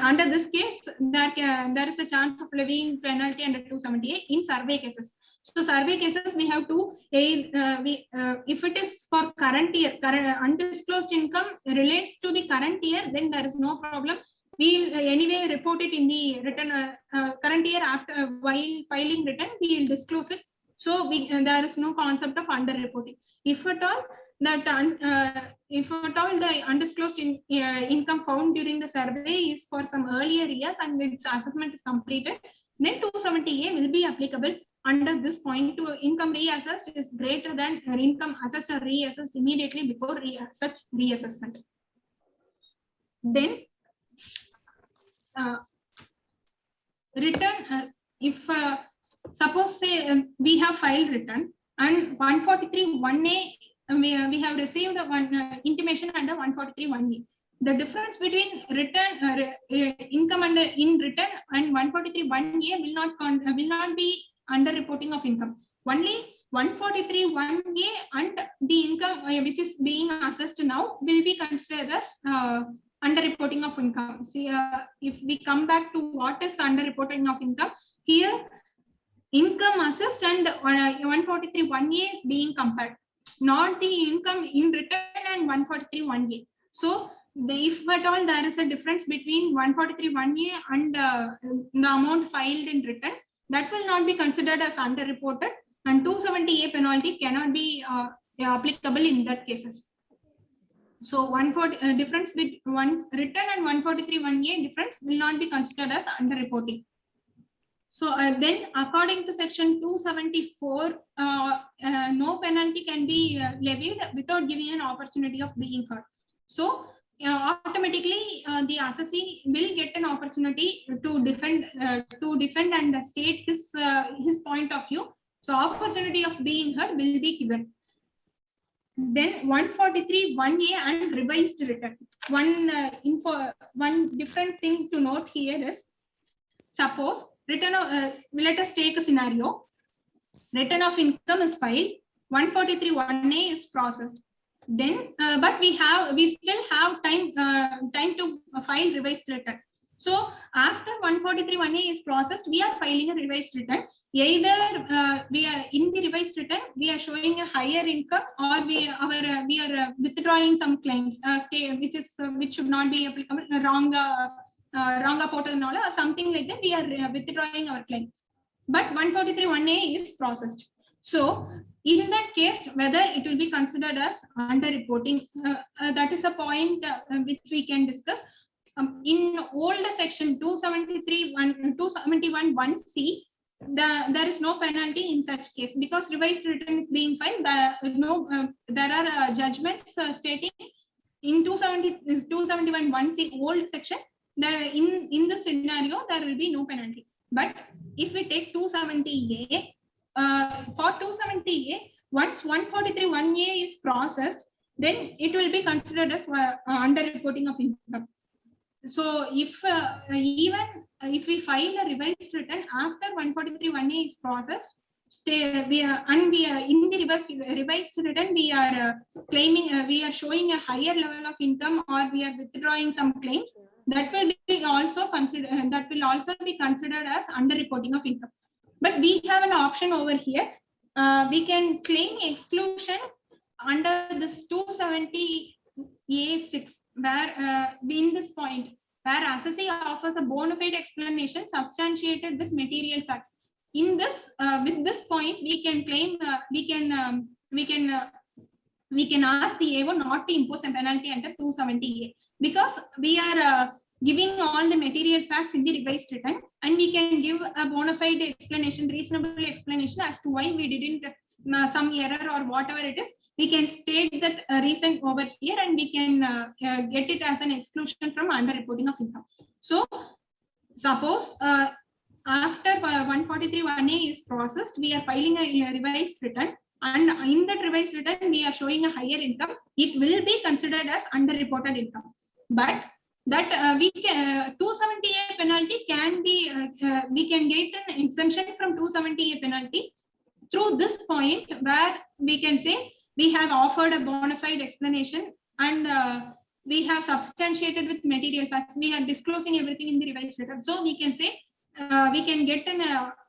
Under this case, there is a chance of levying penalty under 270A in survey cases. So survey cases we have to if it is for current year, undisclosed income relates to the current year, then there is no problem. We'll anyway report it in the written current year after while filing return, we will disclose it. So there is no concept of underreporting. If at all that if at all the undisclosed income found during the survey is for some earlier years and its assessment is completed, then 270A will be applicable. Under this point, to income reassessed is greater than income assessed or reassessed immediately before such reassessment. Then return, if suppose say we have filed return and 143(1)(a we have received one intimation under 143(1)(a. The difference between return income under in return and 143(1)(a will not be under reporting of income. Only 143(1)(a and the income which is being assessed now will be considered as under reporting of income. See, if we come back to what is under reporting of income, here income assessed and 143(1)(a is being compared, not the income in return and 143(1)(a. So if at all there is a difference between 143(1)(a and the amount filed in return, that will not be considered as underreported, and 270A penalty cannot be applicable in that cases. So difference between one return and 143(1)(a difference will not be considered as underreporting. So then according to section 274, no penalty can be levied without giving an opportunity of being heard. So automatically the assessee will get an opportunity to defend and state his point of view. So opportunity of being heard will be given. Then 143(1)(a and revised return. One different thing to note here is, suppose return of, let us take a scenario. Return of income is filed, 143(1)(a is processed. Then, but we still have time to file revised return. So after 143(1)(a is processed, we are filing a revised return. Either we are in the revised return, we are showing a higher income, or we are withdrawing some claims, which should not be applicable, wrong or something like that. We are withdrawing our claim, but 143(1)(a is processed. So in that case, whether it will be considered as underreporting, that is a point which we can discuss. In old section 271(1)(c), there is no penalty in such case because revised return is being filed. There are judgments stating in 271(1)(c) old section, in this scenario there will be no penalty. But if we take 270A, for 270A, once 143(1)(a is processed, then it will be considered as underreporting of income. So if even if we file a revised return after 143(1)(a is processed, in the revised return we are claiming, we are showing a higher level of income, or we are withdrawing some claims, that will be also be considered as underreporting of income. But we have an option over here. We can claim exclusion under this 270A6, where in this point, where assessee offers a bona fide explanation substantiated with material facts. In this, with this point, we can claim, we can ask the AO not to impose a penalty under 270A, because we are giving all the material facts in the revised written, and we can give a bona fide explanation, reasonable explanation as to why we didn't some error or whatever it is. We can state that reason over here, and we can get it as an exclusion from underreporting of income. So suppose after 143(1)A is processed, we are filing a revised return, and in that revised return we are showing a higher income. It will be considered as underreported income, but that we can 270A penalty can be we can get an exemption from 270A penalty through this point, where we can say we have offered a bona fide explanation, and we have substantiated with material facts. We are disclosing everything in the revised return. So we can say we can get an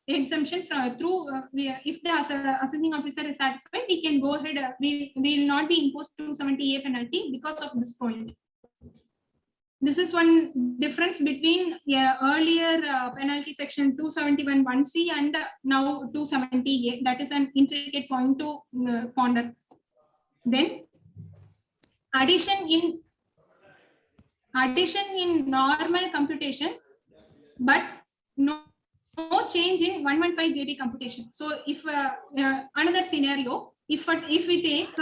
exemption through if the assessing officer is satisfied, we can go ahead. We will not be imposed 270A penalty because of this point. This is one difference between earlier penalty section 271(1)C and now 270A. That is an intricate point to ponder. Then addition in normal computation, but no change in 115JB computation. So if another scenario, if we take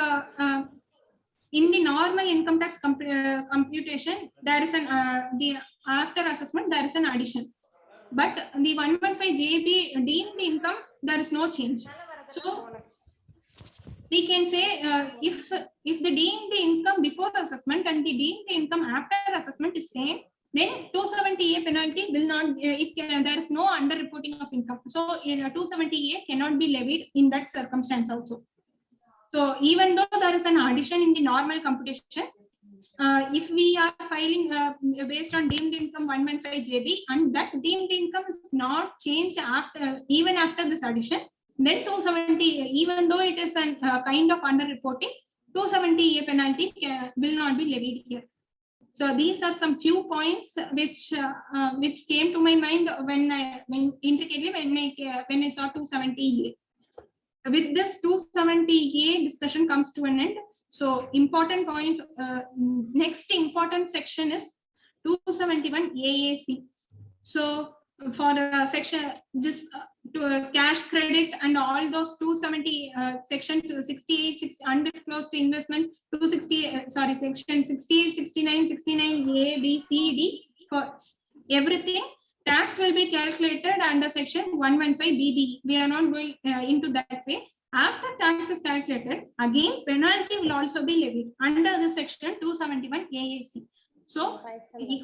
in the normal income tax computation, there is an the after assessment there is an addition, but the 115JB deemed income there is no change. So we can say if the deemed income before assessment and the deemed income after assessment is same, then 270A penalty will not, there is no underreporting of income. So 270A cannot be levied in that circumstance also. So even though there is an addition in the normal computation, if we are filing based on deemed income 115JB and that deemed income is not changed even after this addition, then 270, even though it is a kind of underreporting, 270A penalty will not be levied here. So these are some few points which came to my mind when I saw 270A. With this 270A discussion comes to an end. So important points, next important section is 271AAC. So for the section, this cash credit and all those 270 section 68 undisclosed investment 260 sorry section 68 69 69A B C D, for everything tax will be calculated under section 115BB. We are not going into that way. After tax is calculated, again penalty will also be levied under the section 271AAC. So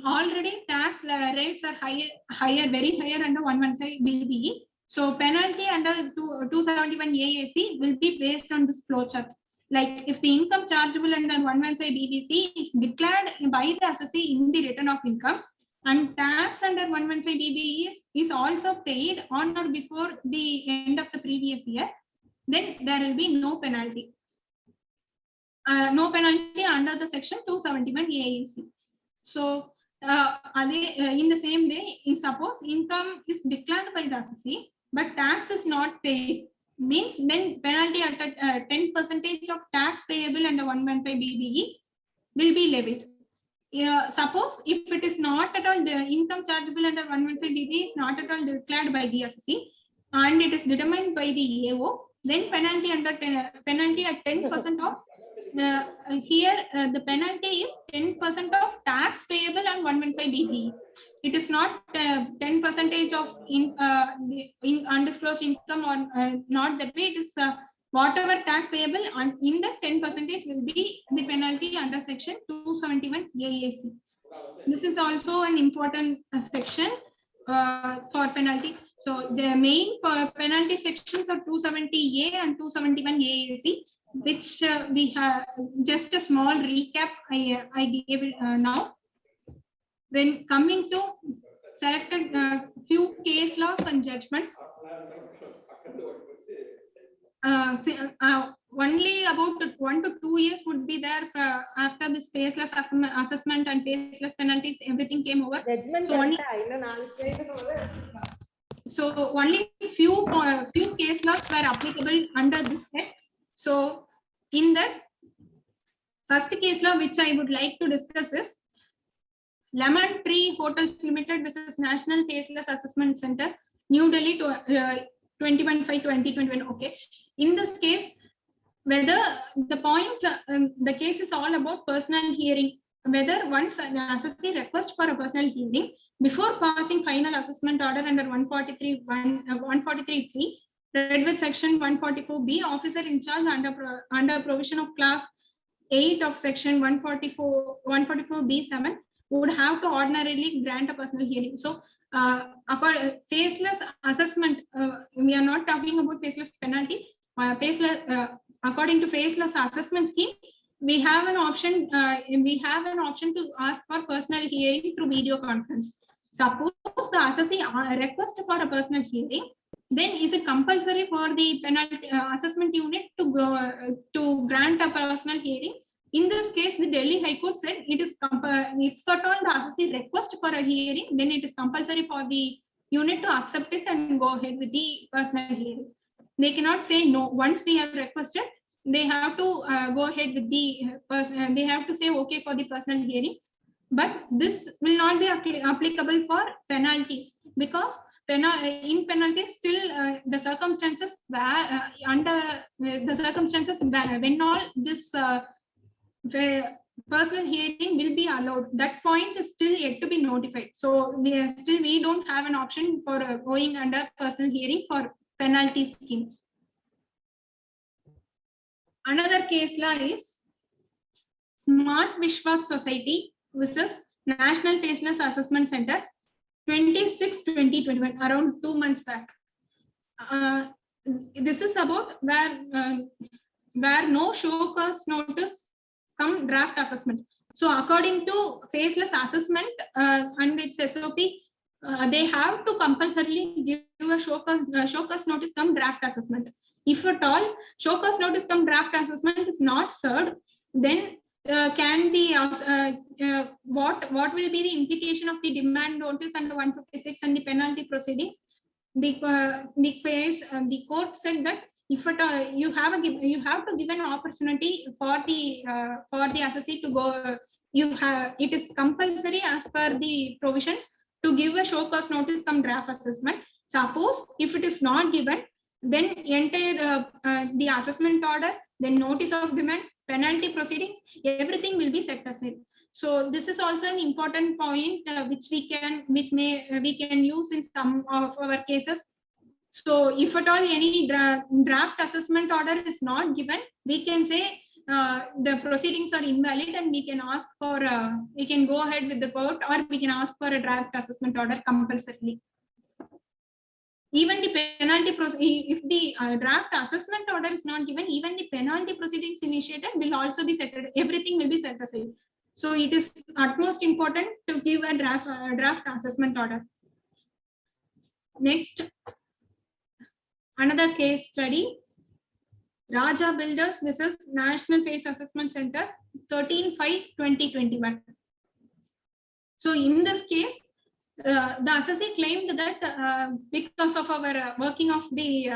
already tax rates are higher, very higher under 115BB. So penalty under 271AAC will be based on this flowchart. Like if the income chargeable under 115BBC is declared by the assessee in the return of income, and tax under 115BB is also paid on or before the end of the previous year, then there will be no penalty. No penalty under the section 271AAC. So in the same way, suppose income is declared by the assessee, but tax is not paid, means then penalty at 10% of tax payable under 115BBE will be levied. Suppose if it is not at all, the income chargeable under 115BB is not at all declared by the assessee and it is determined by the AO, then penalty under penalty at 10% of here the penalty is 10% of tax payable on 115BB. It is not 10% of undisclosed income or not that way. It is whatever tax payable in the 10% will be the penalty under section 271AAC. This is also an important section for penalty. So the main penalty sections are 270A and 271AAC, which we have just a small recap I gave it now. Then coming to selected few case laws and judgments. only about 1 to 2 years would be there after this faceless assessment and faceless penalties, everything came over. So only few case laws were applicable under this set. So in that first case law which I would like to discuss is Lemon Tree Hotels Limited versus National Faceless Assessment Center, New Delhi, 21/5/2021. Okay, in this case, whether the point, the case is all about personal hearing. Whether once an assessee request for a personal hearing before passing final assessment order under 143(3), read with section 144B, officer in charge under provision of class 8 of section 144B7 would have to ordinarily grant a personal hearing. So faceless assessment, we are not talking about faceless penalty. According to faceless assessment scheme, we have an option. To ask for personal hearing through video conference. Suppose the assessee request for a personal hearing, then is it compulsory for the penalty assessment unit to grant a personal hearing? In this case, the Delhi High Court said it is if at all the assessee request for a hearing, then it is compulsory for the unit to accept it and go ahead with the personal hearing. They cannot say no. Once we have requested, they have to go ahead with the they have to say okay for the personal hearing. But this will not be applicable for penalties, because in penalties still the circumstances under the circumstances when all this personal hearing will be allowed, that point is still yet to be notified. So we don't have an option for going under personal hearing for penalty scheme. Another case law is Smart Vishwas Society versus National Faceless Assessment Center, 26/2021, around 2 months back. This is about where no show cause notice come draft assessment. So according to faceless assessment and its SOP, they have to compulsorily give a show cause notice come draft assessment. If at all show cause notice come draft assessment is not served, then can the what will be the implication of the demand notice under 156 and the penalty proceedings? The court said that if at all you have to give an opportunity for the assessee to go. It is compulsory as per the provisions to give a show cause notice come draft assessment. Suppose if it is not given, then entire the assessment order, then notice of demand, penalty proceedings, everything will be set aside. So this is also an important point which we can use in some of our cases. So if at all any draft assessment order is not given, we can say the proceedings are invalid, and we can ask for we can go ahead with the court, or we can ask for a draft assessment order compulsorily. Even the penalty if the draft assessment order is not given, even the penalty proceedings initiated will also be set. Everything will be set aside. So it is utmost important to give a draft assessment order. Next, another case study, Raja Builders versus National Face Assessment Center, 13/5/2021. So in this case, the assessee claimed that because of our working of the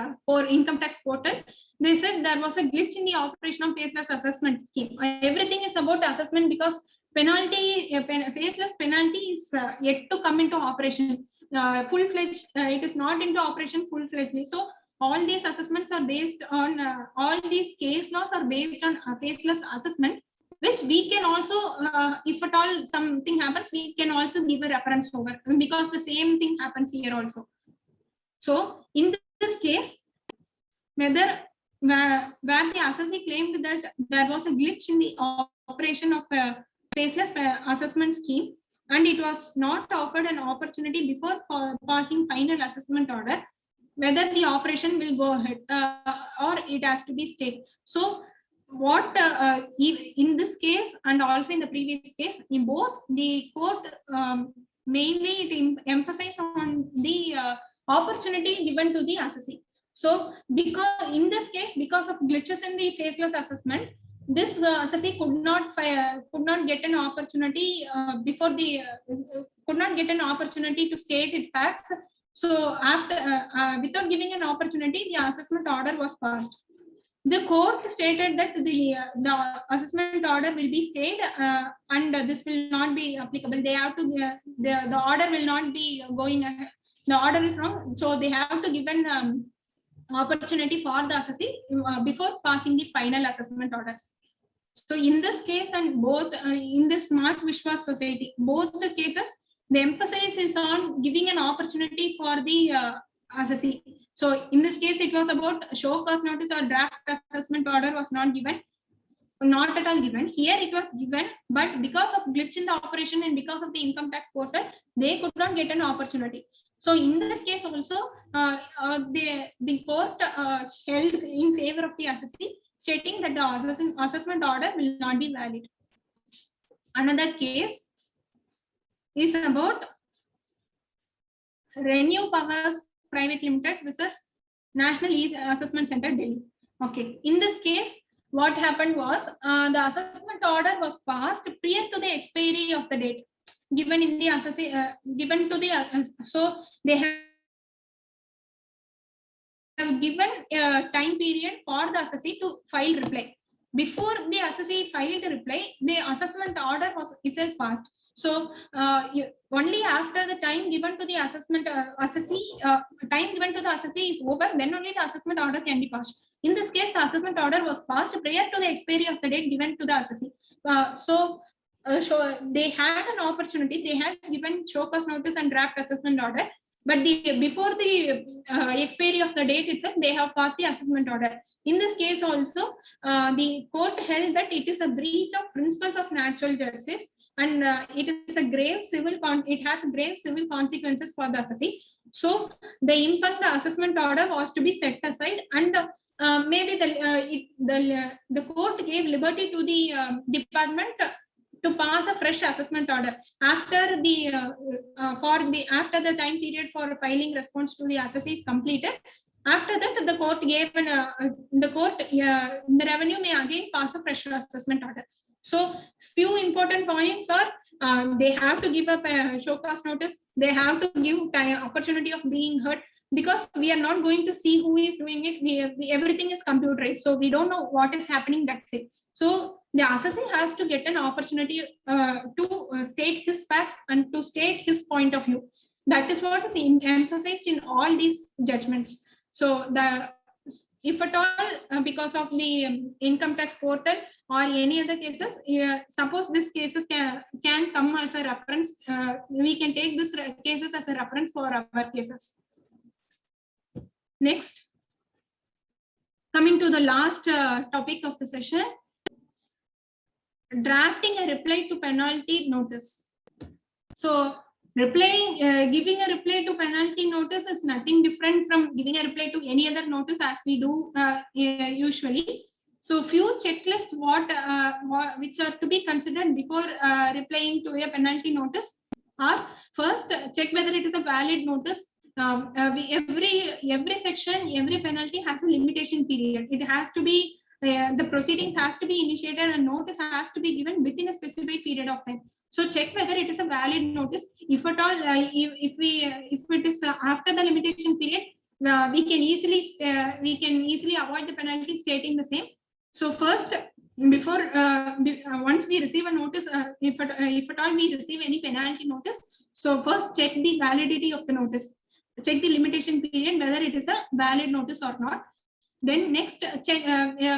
income tax portal, they said there was a glitch in the operation of faceless assessment scheme. Everything is about assessment, because faceless penalty is yet to come into operation full-fledged. It is not into operation full-fledgedly. So all these assessments are based on all these case laws are based on faceless assessment, which we can also, if at all something happens, we can also give a reference over, because the same thing happens here also. So in this case, where the assessee claimed that there was a glitch in the operation of a faceless assessment scheme, and it was not offered an opportunity before passing final assessment order, whether the operation will go ahead or it has to be stayed. So what in this case and also in the previous case, in both, the court mainly it emphasized on the opportunity given to the assessee. So because in this case, because of glitches in the faceless assessment, this assessee could not get an opportunity could not get an opportunity to state its facts. So after without giving an opportunity, the assessment order was passed. The court stated that the assessment order will be stayed and this will not be applicable. They have to the order will not be going ahead. The order is wrong, so they have to give an opportunity for the assessee before passing the final assessment order. So in this case and both in the Smart Vishwas Society, both the cases, the emphasis is on giving an opportunity for the assessee. So in this case, it was about show cause notice or draft assessment order was not given, not at all given. Here it was given, but because of glitch in the operation and because of the income tax portal, they could not get an opportunity. So in that case also, the court held in favor of the assessee, stating that the assessment order will not be valid. Another case is about Renew Powers Private Limited versus National E-Assessment Center, Delhi. Okay, in this case, what happened was the assessment order was passed prior to the expiry of the date given in the assessee, given to the so they have given a time period for the assessee to file reply. Before the assessee filed a reply, the assessment order was itself passed. So only after the time given to the assessment assessee, time given to the assessee is over, then only the assessment order can be passed. In this case, the assessment order was passed prior to the expiry of the date given to the assessee. So they had an opportunity. They have given show cause notice and draft assessment order, but before the expiry of the date itself, they have passed the assessment order. In this case also, the court held that it is a breach of principles of natural justice, and it is a grave civil it has grave civil consequences for the assessee. So the impugned assessment order was to be set aside, and maybe the court gave liberty to the department to pass a fresh assessment order after the after the time period for filing response to the assessee is completed. After that, the court gave the revenue may again pass a fresh assessment order. So few important points are they have to give up a show cause notice. They have to give opportunity of being heard, because we are not going to see who is doing it. Everything is computerized, so we don't know what is happening. That's it. So the assessee has to get an opportunity to state his facts and to state his point of view. That is what is emphasized in all these judgments. So if at all because of the income tax portal or any other cases, suppose these cases can come as a reference, we can take these cases as a reference for our cases. Next, coming to the last topic of the session, drafting a reply to penalty notice. So giving a reply to penalty notice is nothing different from giving a reply to any other notice as we do usually. So few checklists which are to be considered before replying to a penalty notice are: first, check whether it is a valid notice. Every section, every penalty has a limitation period. It has to be the proceedings has to be initiated and notice has to be given within a specific period of time. So check whether it is a valid notice. If at all, if it is after the limitation period, we can easily avoid the penalty stating the same. So first, before once we receive a notice, if at all we receive any penalty notice, so first check the validity of the notice. Check the limitation period whether it is a valid notice or not. Then next, check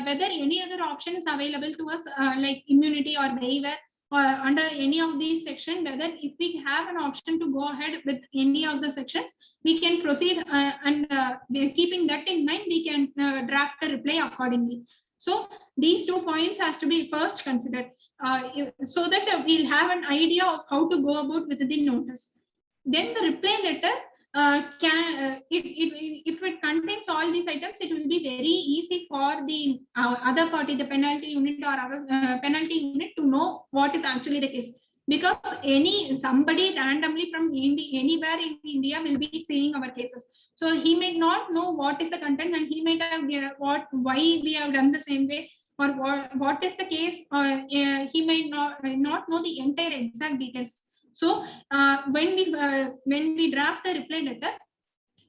whether any other option is available to us, like immunity or waiver, or under any of these sections, whether if we have an option to go ahead with any of the sections, we can proceed, and keeping that in mind, we can draft a reply accordingly. So these 2 points has to be first considered, so that we'll have an idea of how to go about with the notice. Then the reply letter, if it contains all these items, it will be very easy for the other party, the penalty unit or other penalty unit, to know what is actually the case. because somebody randomly from anywhere in India will be seeing our cases. So he may not know what is the content, and he may have why we have done the same way, or what is the case. He may not know the entire exact details. So when we draft the reply letter,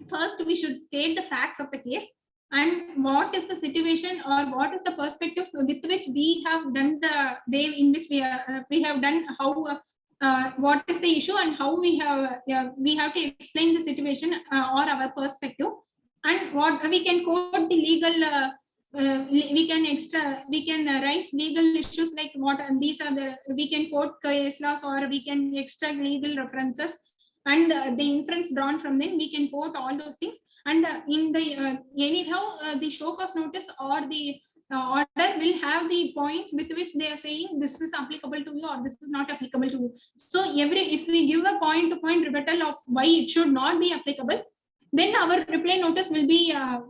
first we should state the facts of the case and what is the situation or what is the perspective with which we have done the way in which we have done, how what is the issue and how we have to explain the situation or our perspective, and what we can quote the legal we can raise legal issues like what these are the, we can quote case laws or we can extract legal references, and the inference drawn from them we can quote all those things. And in the anyhow the show cause notice or the order will have the points with which they are saying this is applicable to you or this is not applicable to you. So if we give a point to point rebuttal of why it should not be applicable, then our reply notice will be a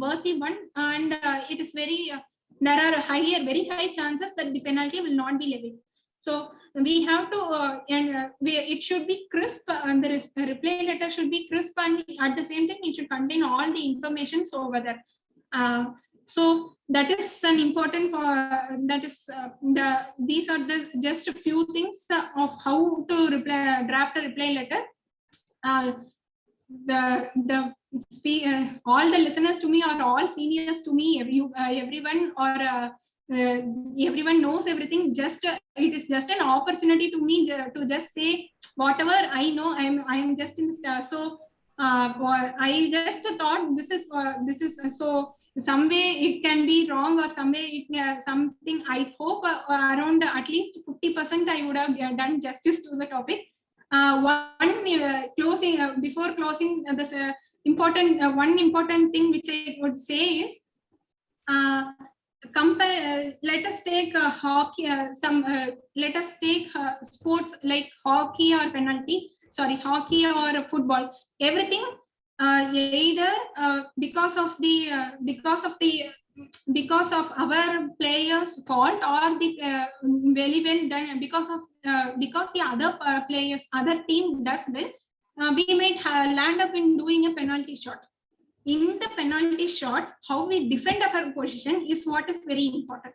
worthy one, and it is very there are very high chances that the penalty will not be levied. So we have to it should be crisp, and the reply letter should be crisp, and at the same time it should contain all the information over there. So that is an important that is these are the just a few things of how to draft a reply letter. All the listeners to me are all seniors to me. Everyone or everyone knows everything. Just it is just an opportunity to me to just say whatever I know. I am just in so I just thought this is so some way it can be wrong or some way it something. I hope around at least 50% I would have done justice to the topic. Closing before closing this important one important thing which I would say is compare. Let us take hockey. Let us take sports like hockey or hockey or football. Everything either because of our players' fault or the very well done because the other players, other team does well, we might land up in doing a penalty shot. In the penalty shot, how we defend our position is what is very important.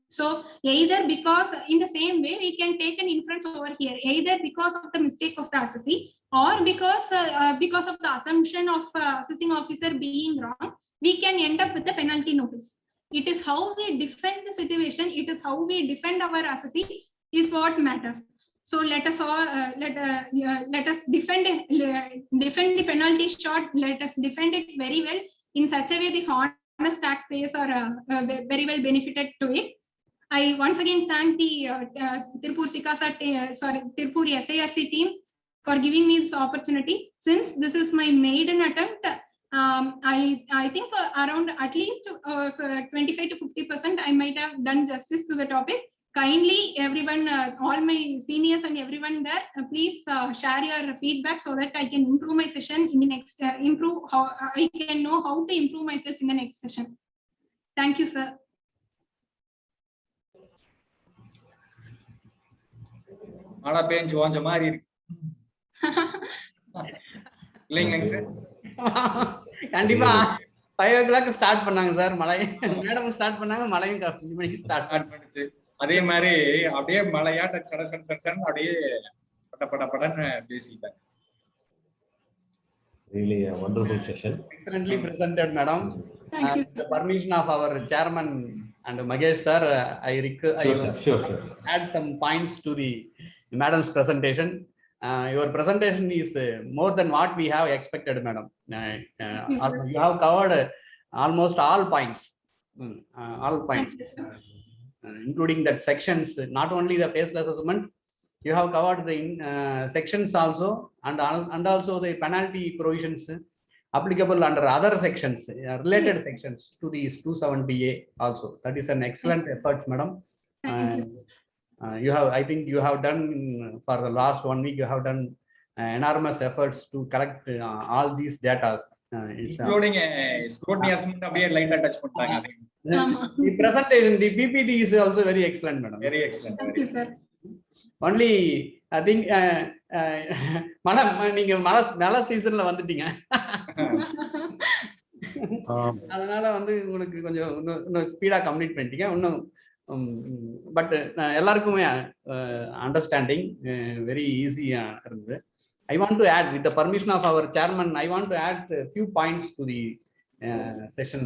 So either because in the same way we can take an inference over here, either because of the mistake of the assessee or because of the assumption of assessing officer being wrong, we can end up with the penalty notice. It is how we defend the situation. It is how we defend our assessee is what matters. So let us all let us defend the penalty shot. Let us defend it very well in such a way the honest taxpayers are very well benefited to it. I once again thank the Tirupur SIRC team for giving me this opportunity. Since this is my maiden attempt, I think around at least 25 to 50% I might have done justice to the topic. Kindly, everyone, all my seniors and everyone there, please share your feedback so that I can improve my session in the next. Improve how I can know how to improve myself in the next session. Thank you, sir. மழை பெஞ்சு ஓஞ்ச மாதிரி இருக்கு இல்லைங்க sir? கண்டிப்பா 5 o'clock start பண்ணாங்க sir, மழை madam start பண்ணாங்க, மழையும் start பண்ணுச்சு. அதே மாதிரி அப்படியே மழையாட்ட சட அப்படியே படன்னு பேசிட்டாங்க. Really a wonderful session. Excellently presented, madam. Thank you. With the permission of our chairman and Magesh sir, Sure. add some points to the madam's presentation. Your presentation is more than what we have expected, madam. You have covered almost all points. Including that sections, not only the faceless assessment, you have covered the sections also, and also the penalty provisions applicable under other sections, related sections to these 270A also. That is an excellent effort, madam. I think you have done for the last 1 week, you have done enormous efforts to collect all these data, including scrutiny assessment. அப்படியே லைட்டா touch பண்ணிட்டாங்க. The presentation, the PPT is also very excellent, madam. Very excellent. Thank you, sir. only I think நீங்க மழை சீசன்ல வந்துட்டீங்க. அதனால வந்து உங்களுக்கு கொஞ்சம் இன்னும் ஸ்பீடா கம்ப்ளீட் பண்ணிட்டீங்க. இன்னும் பட் எல்லாருக்குமே அண்டர்ஸ்டாண்டிங் வெரி ஈஸியா இருந்தது. I want to add, with the permission of our chairman, I want to add a few points to the session.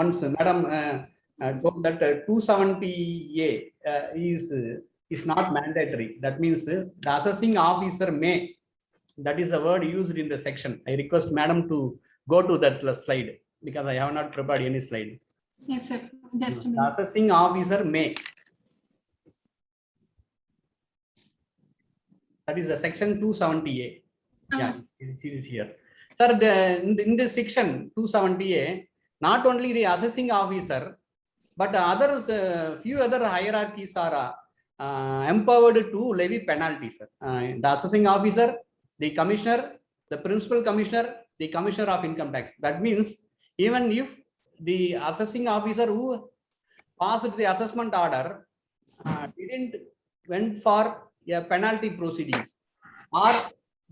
Once Madam told that 270A is not mandatory. That means the assessing officer may, that is the word used in the section. I request Madam to go to that slide because I have not prepared any slide. Yes, sir. Just a The minute. assessing officer may. That is the section 270A. Yeah, it is here. Sir, in this section 270A, not only the assessing officer, but others, few other hierarchies are empowered to levy penalties. The assessing officer, the commissioner, the principal commissioner, the commissioner of income tax. That means even if the assessing officer who passed the assessment order didn't went for a penalty proceedings, or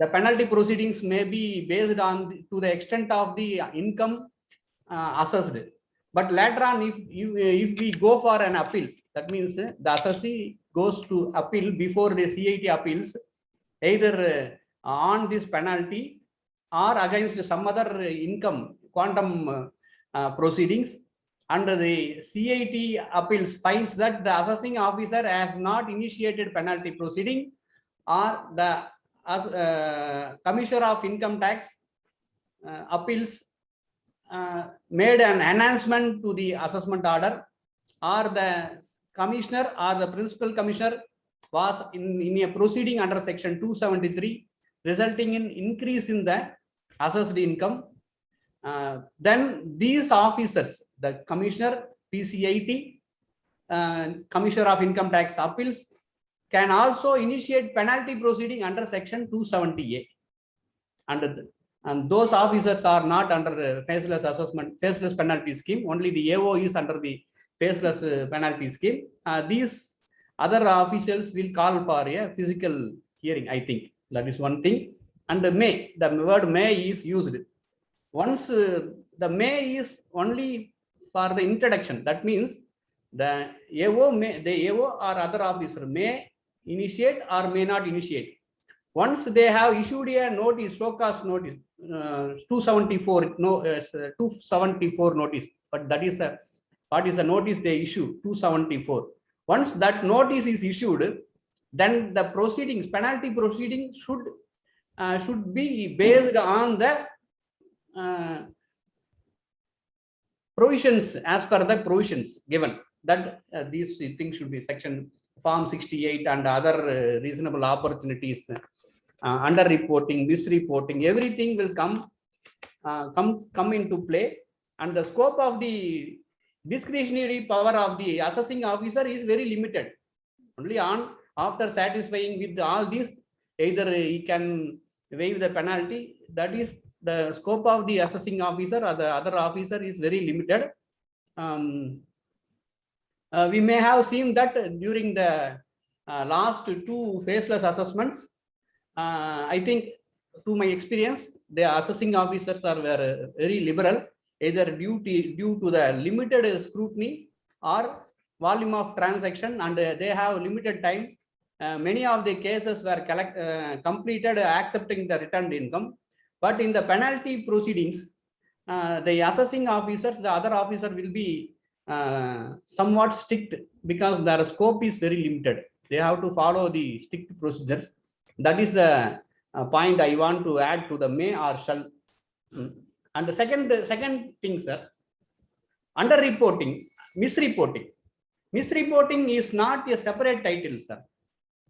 the penalty proceedings may be based on to the extent of the income assessed. But later on, if we go for an appeal, that means the assessee goes to appeal before the CIT appeals, either on this penalty or against some other income quantum proceedings, and the CIT appeals finds that the assessing officer has not initiated penalty proceeding, or the commissioner of income tax appeals made an enhancement to the assessment order, or the commissioner or the principal commissioner was in a proceeding under section 273, resulting in increase in the assessed income, then these officers, the commissioner, PCIT, commissioner of income tax appeals, can also initiate penalty proceeding under section 270A. And those officers are not under faceless assessment, faceless penalty scheme. Only the AO is under the faceless penalty scheme. These other officials will call for a physical hearing, I think. That is one thing. And the word may is used. Once the may is only for the introduction. That means the AO or other officer may initiate or may not initiate. Once they have issued a notice, so-called notice, 274 notice, but that is the, what is the notice they issue? 274. Once that notice is issued, then the proceedings, penalty proceedings should be based on the provisions, as per the provisions given. That these things should be section Form 68 and other reasonable opportunities, under reporting, misreporting, everything will come into play, and the scope of the discretionary power of the assessing officer is very limited. Only after satisfying with all these, either he can waive the penalty. That is the scope of the assessing officer, or the other officer is very limited. We may have seen that during the last two faceless assessments. I think, to my experience, the assessing officers are very liberal, either due to the limited scrutiny or volume of transaction, and they have limited time. Many of the cases were completed accepting the returned income. But in the penalty proceedings, the assessing officers, the other officer will be somewhat strict, because their scope is very limited. They have to follow the strict procedures. That is the point I want to add to the may or shall. And the second thing, sir, under reporting, misreporting. Misreporting is not a separate title, sir.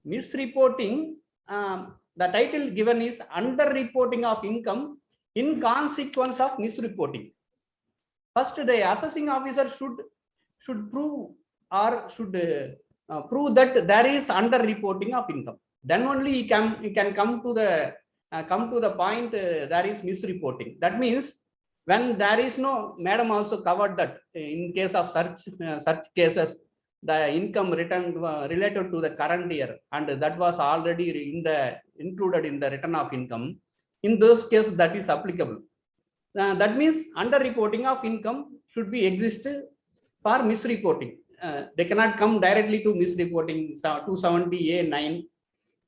Misreporting, the title given is under reporting of income in consequence of misreporting. First, the assessing officer should prove, or should prove that there is under reporting of income. Then only he can come to the point there is misreporting. That means when there is no, madam also covered that in case of such cases, the income returned related to the current year, and that was already included in the return of income, in those cases that is applicable. That means underreporting of income should be exist for misreporting. They cannot come directly to misreporting 270A9.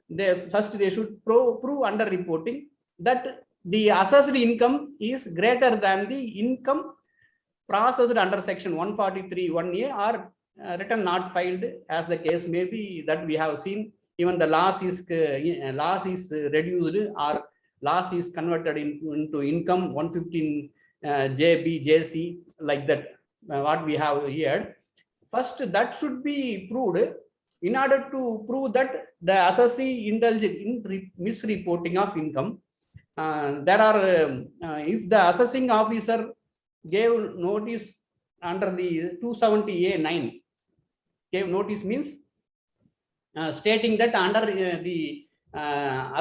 They should prove underreporting that the assessed income is greater than the income processed under section 143(1)A or return not filed, as the case may be, that we have seen. Even the loss is reduced or loss is converted into income 115JB/JC, like that, what we have here. First, that should be proved. In order to prove that the assessee indulged in misreporting of income, there are if the assessing officer gave notice under the 270A9, gave notice means stating that under the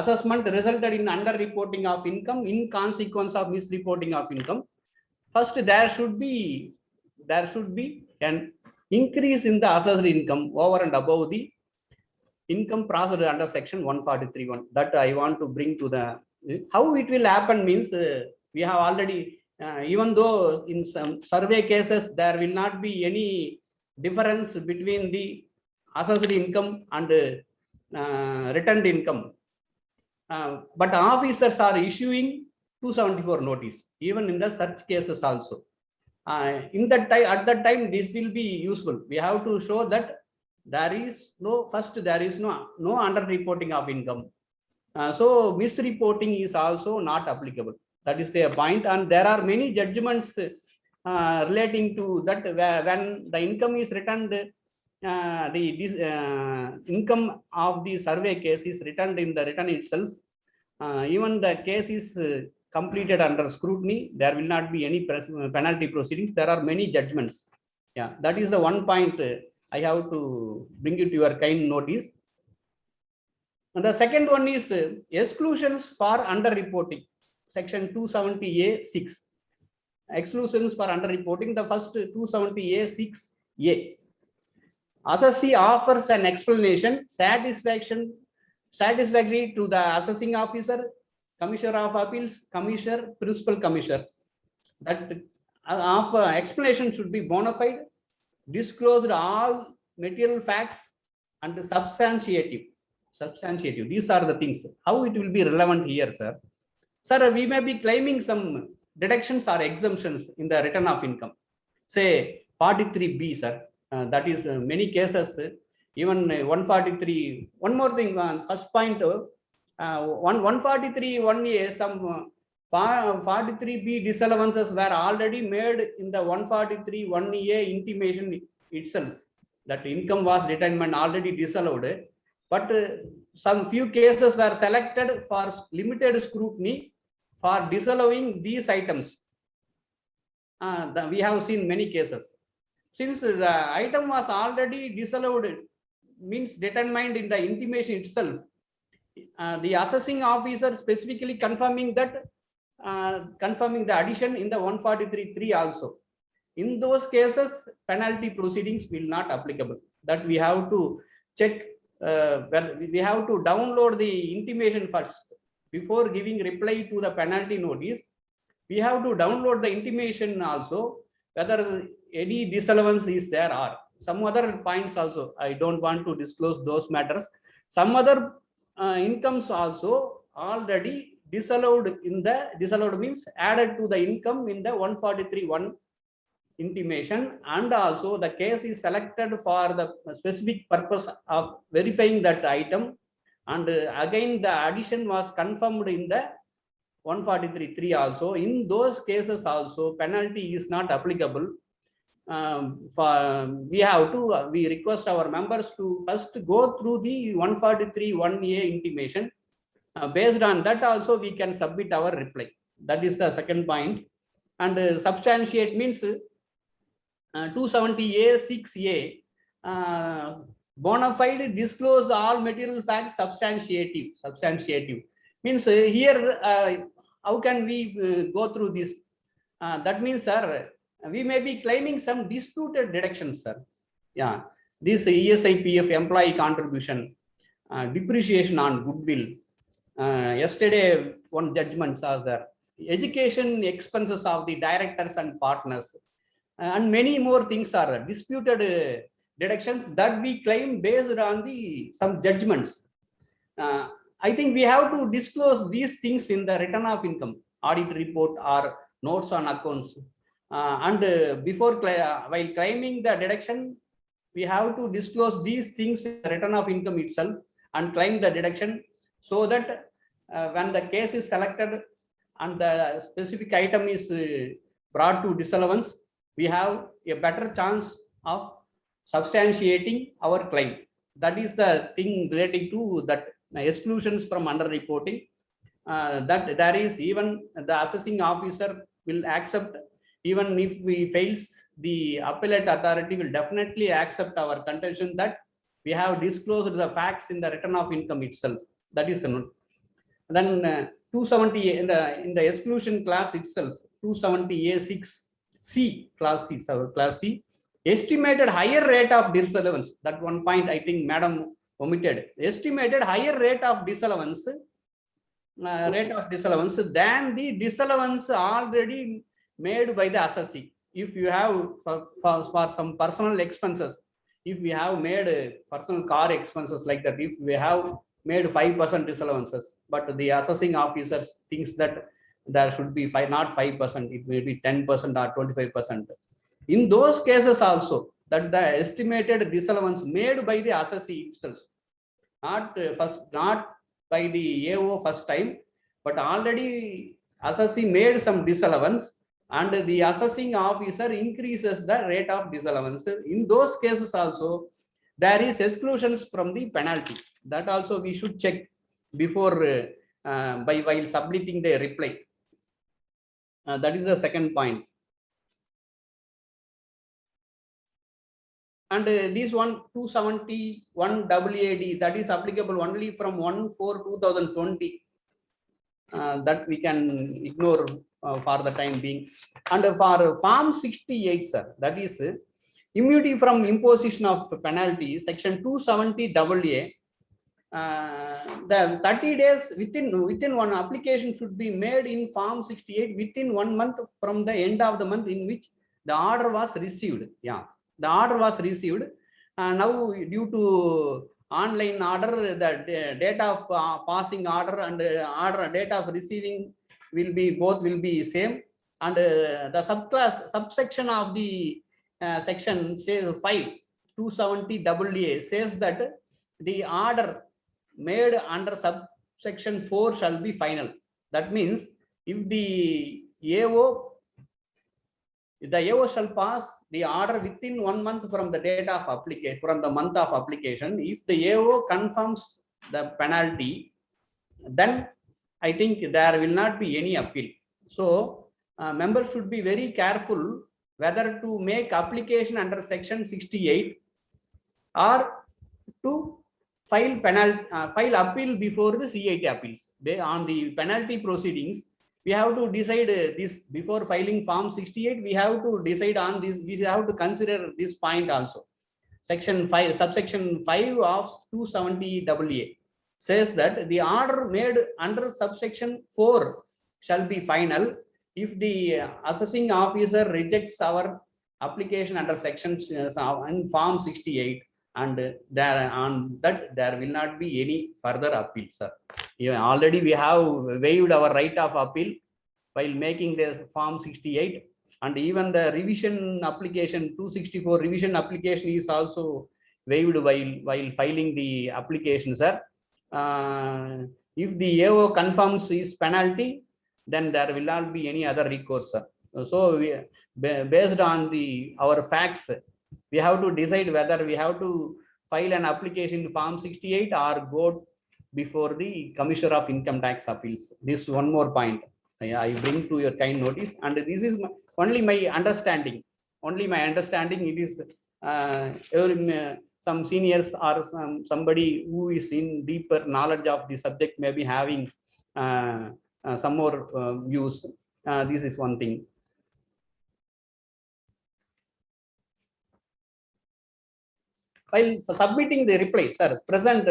assessment resulted in underreporting of income in consequence of misreporting of income. First, there should be an increase in the assessed income over and above the income processed under section 143(1). That I want to bring to the how it will happen means we have already even though in some survey cases there will not be any difference between the assessed income and returned income, but officers are issuing 274 notice even in the such cases also. In that time, at that time, this will be useful. We have to show that there is no underreporting of income. So misreporting is also not applicable. That is a point, and there are many judgments relating to that. When the income is returned, the income of the survey case is returned in the return itself. Even the case is completed under scrutiny, there will not be any penalty proceedings. There are many judgments. Yeah, that is the one point I have to bring it to your kind notice. And the second one is exclusions for underreporting, section 270A6. Exclusions for underreporting. The first 270A6A. Assessee offers an explanation satisfactory to the assessing officer, Commissioner of Appeals, Commissioner, Principal Commissioner. That explanation should be bona fide, disclosed all material facts, and substantiative. These are the things. How it will be relevant here, sir? Sir, we may be claiming some deductions or exemptions in the return of income. Say 43B, sir. That is many cases. Even 143. One more thing. First point. 143(1)A, some 43B disallowances were already made in the 143(1)A intimation itself. That income was determined already disallowed, but some few cases were selected for limited scrutiny for disallowing these items. We have seen many cases. Since the item was already disallowed, means determined in the intimation itself, the assessing officer specifically confirming that confirming the addition in the 143(3) also. In those cases, penalty proceedings will not applicable. That we have to check. We have to download the intimation first before giving reply to the penalty notice. We have to download the intimation also, whether any disallowance is there or some other points also. I don't want to disclose those matters. Some other incomes also already disallowed means added to the income in the 143(1) intimation, and also the case is selected for the specific purpose of verifying that item, and again the addition was confirmed in the 143(3) also. In those cases also penalty is not applicable. We request our members to first go through the 143(1)A intimation. Based on that also we can submit our reply. That is the second point. And substantiate means 270A6A, bona fide, disclose all material facts, substantiative means here how can we go through this? That means, sir, we may be claiming some disputed deductions, sir. Yeah, This ESIPF employee contribution, depreciation on goodwill. Yesterday, one judgment was there. Education expenses of the directors and partners, and many more things are disputed deductions that we claim based on the some judgments. I think we have to disclose these things in the return of income, audit report or notes on accounts. Before while claiming the deduction, we have to disclose these things in the return of income itself and claim the deduction, so that when the case is selected and the specific item is brought to disallowance, we have a better chance of substantiating our claim. That is the thing relating to that exclusions from underreporting. That there is, even the assessing officer will accept, even if we fails, the appellate authority will definitely accept our contention that we have disclosed the facts in the return of income itself. That is a. Then 270 in the exclusion class itself, 270A6C class C, class C, estimated higher rate of disallowance. That one point I think Madam omitted. Estimated higher rate of disallowance, than the disallowance already made by the assessee. If you have for some personal expenses, if we have made personal car expenses like that, if we have made 5% disallowances, but the assessing officers thinks that there should be not 5%, it may be 10% or 25%. In those cases also, that the estimated disallowance made by the assessee itself, not by the AO first time, but already assessee made some disallowance and the assessing officer increases the rate of disallowance. In those cases also, there is exclusions from the penalty. That also we should check before while submitting the reply. That is the second point. And this one 271 WAD, that is applicable only from 1/4/2020. That we can ignore for the time being. And for Form 68, sir, that is immunity from imposition of penalty, section 270 AA. The 30 days within one application should be made in Form 68 within 1 month from the end of the month in which the order was received. Yeah, the order was received. Now due to online order, the date of passing order and date of receiving will be same, and the subsection of the section say 270 AA says that the order made under subsection 4 shall be final. That means if the AO shall pass the order within 1 month from the date of application, from the month of application. If the AO confirms the penalty, then I think there will not be any appeal. So members should be very careful whether to make application under section 68 or to file appeal before the CIT appeals. On the penalty proceedings, we have to decide this before filing Form 68. We have to decide on this. We have to consider this point also. Section 5, subsection 5 of 270 AA says that the order made under subsection 4 shall be final if the assessing officer rejects our application under section in Form 68, and there will not be any further appeal, sir. Already we have waived our right of appeal while making the Form 68, and even the revision application 264 revision application is also waived while filing the application, sir. If the AO confirms his penalty, then there will not be any other recourse, sir. So based on our facts, we have to decide whether we have to file an application in Form 68 or go before the Commissioner of Income Tax Appeals. This one more point I bring to your kind notice, and this is only my understanding. Only my understanding. It is some seniors or somebody who is in deeper knowledge of the subject may be having some more views. This is one thing. while submitting the reply, sir, present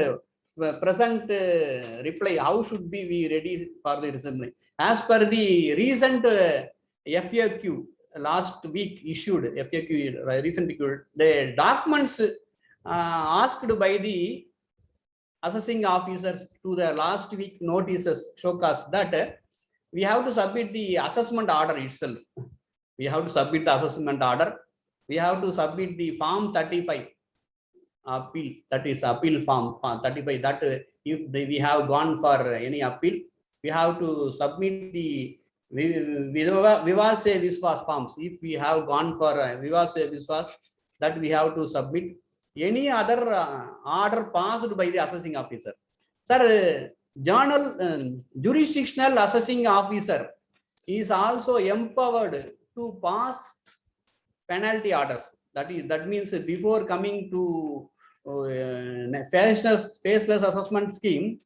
reply, how should we ready for the reply? As per the recent FAQ last week issued, FAQ recent issued, the documents asked by the assessing officers to the last week notices show us that we have to submit the assessment order itself. We have to submit the assessment order. We have to submit the form 35 appeal, that is appeal form 35, that if we have gone for any appeal, we have to submit the Vivase Viswas forms. If we have gone for Vivase Viswas, that we have to submit. Any other order passed by the assessing officer. Sir, jurisdictional assessing officer is also empowered to pass penalty orders. That means before coming to faceless assessment scheme,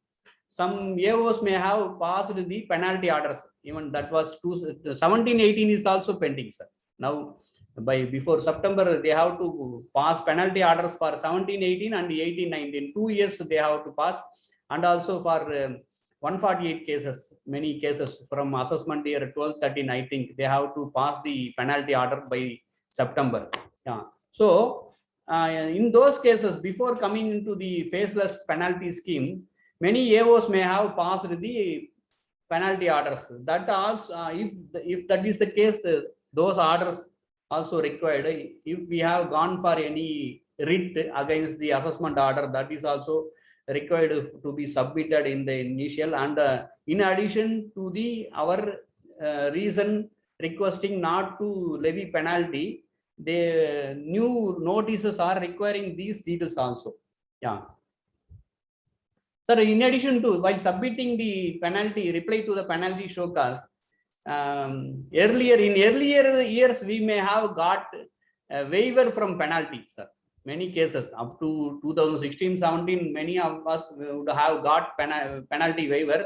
some AOs may have passed the penalty orders. Even that was 17-18 is also pending, sir. Now, before September, they have to pass penalty orders for 17-18 and 18-19. 2 years they have to pass, and also for 148 cases, many cases from assessment year 12-13, I think they have to pass the penalty order by September. Yeah. So in those cases, before coming into the faceless penalty scheme, many AOs may have passed the penalty orders. That also, if that is the case, those orders also required. If we have gone for any writ against the assessment order, that is also required to be submitted in the initial. And in addition to our reason requesting not to levy penalty, the new notices are requiring these details also. Yeah. Sir, in addition to, while submitting the penalty, reply to the penalty show cause, earlier years, we may have got a waiver from penalty, sir. Many cases up to 2016-17, many of us would have got penalty waiver.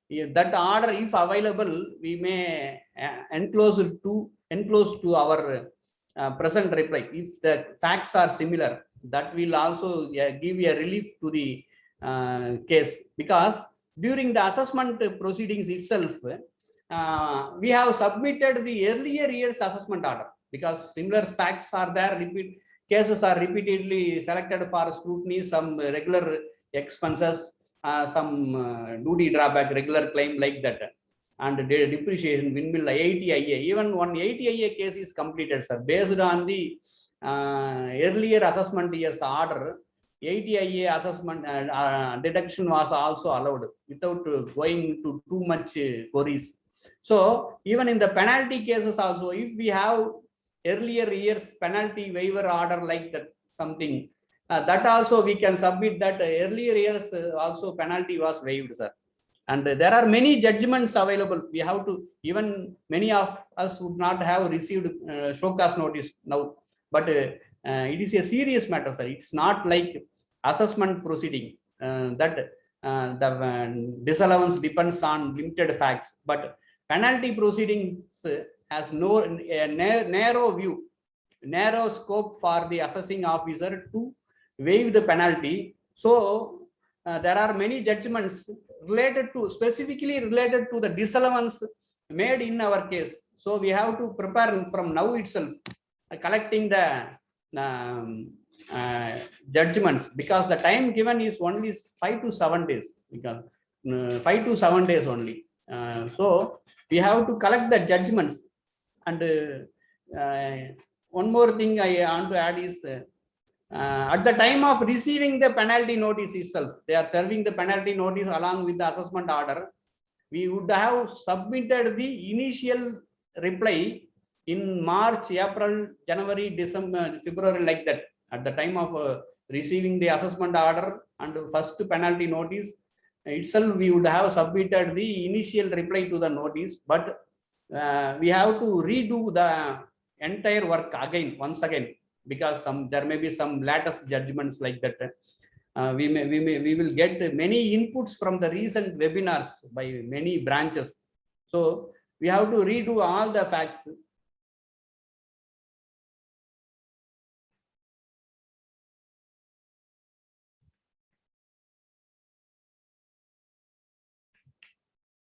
If that order, if available, we may enclose to our present reply. If the facts are similar, that will also give a relief to the case, because during the assessment proceedings itself, we have submitted the earlier year's assessment order, because similar facts are there, cases are repeatedly selected for scrutiny, some regular expenses, some duty drawback, regular claim like that, and depreciation, windmill, 80IA, even one 80IA case is completed, sir, based on the earlier assessment year's order. 80IA assessment deduction was also allowed without going to too much queries. So even in the penalty cases also, if we have earlier years penalty waiver order like that, something that also we can submit that earlier years also penalty was waived, sir. And there are many judgments available. We have to, even many of us would not have received show cause notice now, but it is a serious matter, sir. It's not like assessment proceeding that the disallowance depends on limited facts, but penalty proceedings has narrow view, narrow scope for the assessing officer to waive the penalty. So there are many judgments specifically related to the disallowance made in our case. So we have to prepare from now itself, collecting the judgments, because the time given is only 5 to 7 days, because 5 to 7 days only. So we have to collect the judgments. And one more thing I want to add is, at the time of receiving the penalty notice itself, they are serving the penalty notice along with the assessment order, we would have submitted the initial reply in March, April, January, December, February, like that. At the time of receiving the assessment order and first penalty notice itself, we would have submitted the initial reply to the notice, but we have to redo the entire work again, once again, because there may be some latest judgments like that. We will get many inputs from the recent webinars by many branches. So we have to redo all the facts.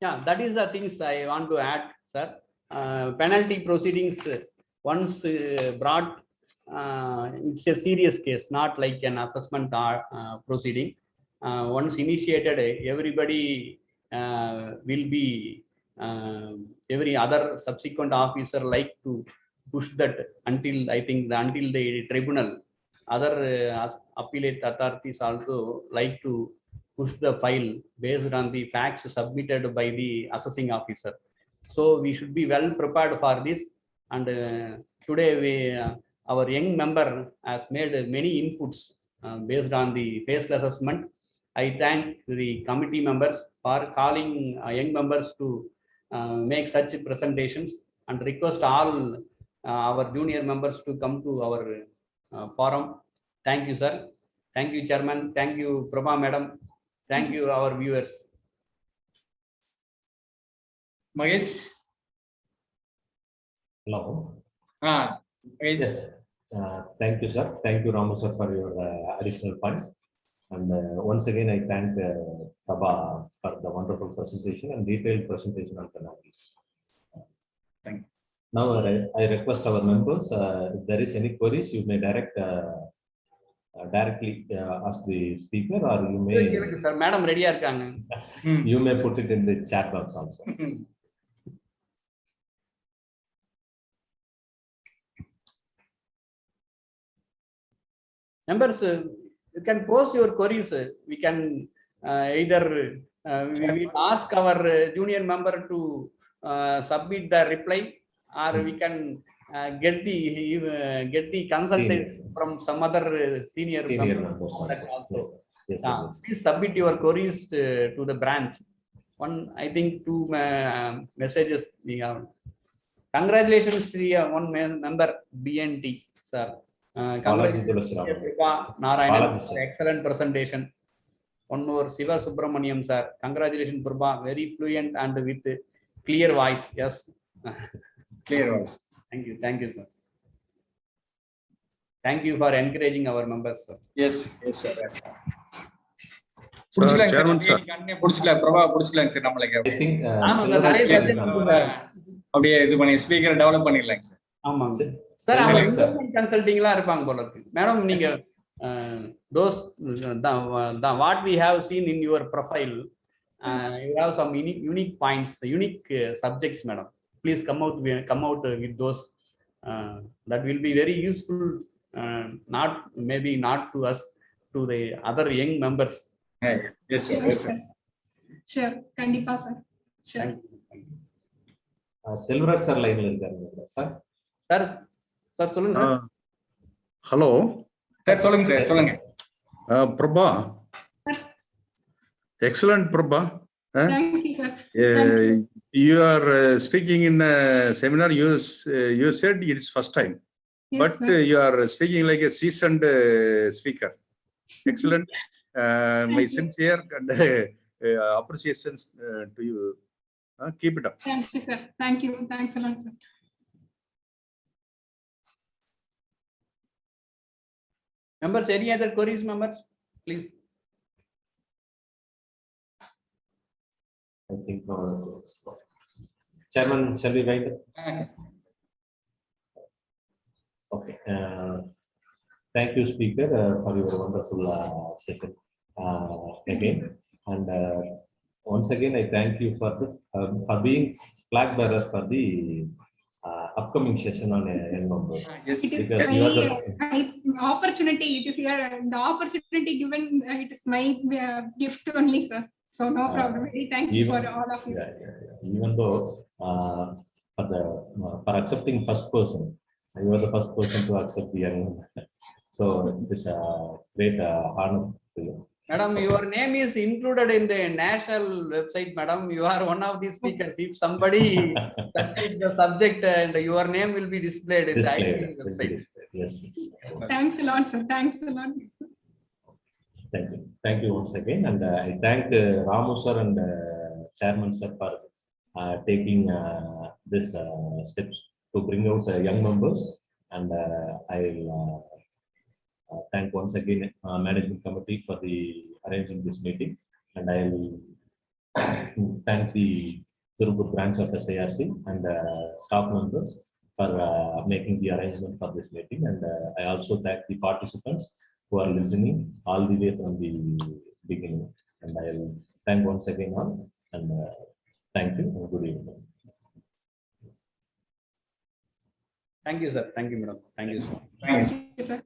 Yeah, that is the things I want to add, sir. Penalty proceedings, once brought, it's a serious case, not like an assessment proceeding. Once initiated, everybody will be, every other subsequent officer like to push that until, I think, until the tribunal. Other appellate authorities also like to push the file based on the facts submitted by the assessing officer. So we should be well prepared for this. And today we, our young member has made many inputs based on the faceless assessment. I thank the committee members for calling young members to make such presentations, and request all our junior members to come to our forum. Thank you, sir. Thank you, Chairman. Thank you, Prabha Madam. Thank you, our viewers. Mahesh. Hello. Mahesh. Yes. Thank you, sir. Thank you, Ramu sir, for your additional points. And once again, I thank Prabha for the wonderful presentation and detailed presentation on penalties. Thank you. Now I request our members, if there is any queries, you may directly ask the speaker, or you may. Sir, Madam, ready irukanga. You may put it in the chat box also. Members, you can post your queries. We can either we will ask our junior member to submit the reply, or we can get the consultation from some other senior members also. Yes, please submit your queries to the branch. One, I think, 2 messages we have. Congratulations, one member BNT, sir. Congratulations, Narayanan, excellent presentation. One more, Siva Subramaniam, sir. Congratulations, Prabha. Very fluent and with clear voice. Yes. Clear voice. Thank you, sir. Thank you for encouraging our members, sir. Yes, sir. Yes. Chairman, sir. I think அப்படியே இது பண்ணி speaker develop பண்ணிடலாங்க sir. ஆமாங்க sir. அவங்க investment கன்சல்டிங்லாம் இருப்பாங்க போல இருக்கு. Madam, நீங்க those what we have seen in your profile, you have some unique points, unique subjects, madam. Please come out with those. That will be very useful, maybe not to us, to the other young members. Yes, sir. Yes, sir. Sure, kandipa sir. Sure. Selvaraj sir line la irukkaru sir. Sir சொல்லுங்க sir. Hello. Sir சொல்லுங்க sir, சொல்லுங்க. Prabha. Excellent, Prabha. Thank you, sir. You are speaking in a seminar. You said it's first time, Yes, but sir. you are speaking like a seasoned speaker. Excellent. My sincere and appreciations to you. Keep it up. Thank you, sir. Thank you. Thanks a lot, sir. Members, any other queries, members? Please. I think Chairman, shall we write? Okay. Thank you, Speaker, for your wonderful session again. And once again, I thank you for being flag bearer for the upcoming session on young members. Yes, It is because you are the opportunity. It is here. The opportunity given. It is my gift only, sir. So no problem. Very thank you for all of you. Even though for accepting first person, you are the first person to accept the young. So it is a great honor to you. Madam, your name is included in the national website, madam. You are one of the speakers. If somebody touches the subject, and your name will be displayed in the ICC website. Yes. Thanks a lot, sir. Thanks a lot. Thank you. Thank you once again. And I thank Ramu sir and Chairman sir for taking this steps to bring out young members. And I'll thank once again management committee for the arranging this meeting. And I'll thank the Tirupur branch of SIRC and staff members for making the arrangement for this meeting. And I also thank the participants who are listening all the way from the beginning. And I'll thank once again all, and thank you and good evening. Thank you, sir. Thank you, madam. Thank you, sir. Thanks. Thank you, sir.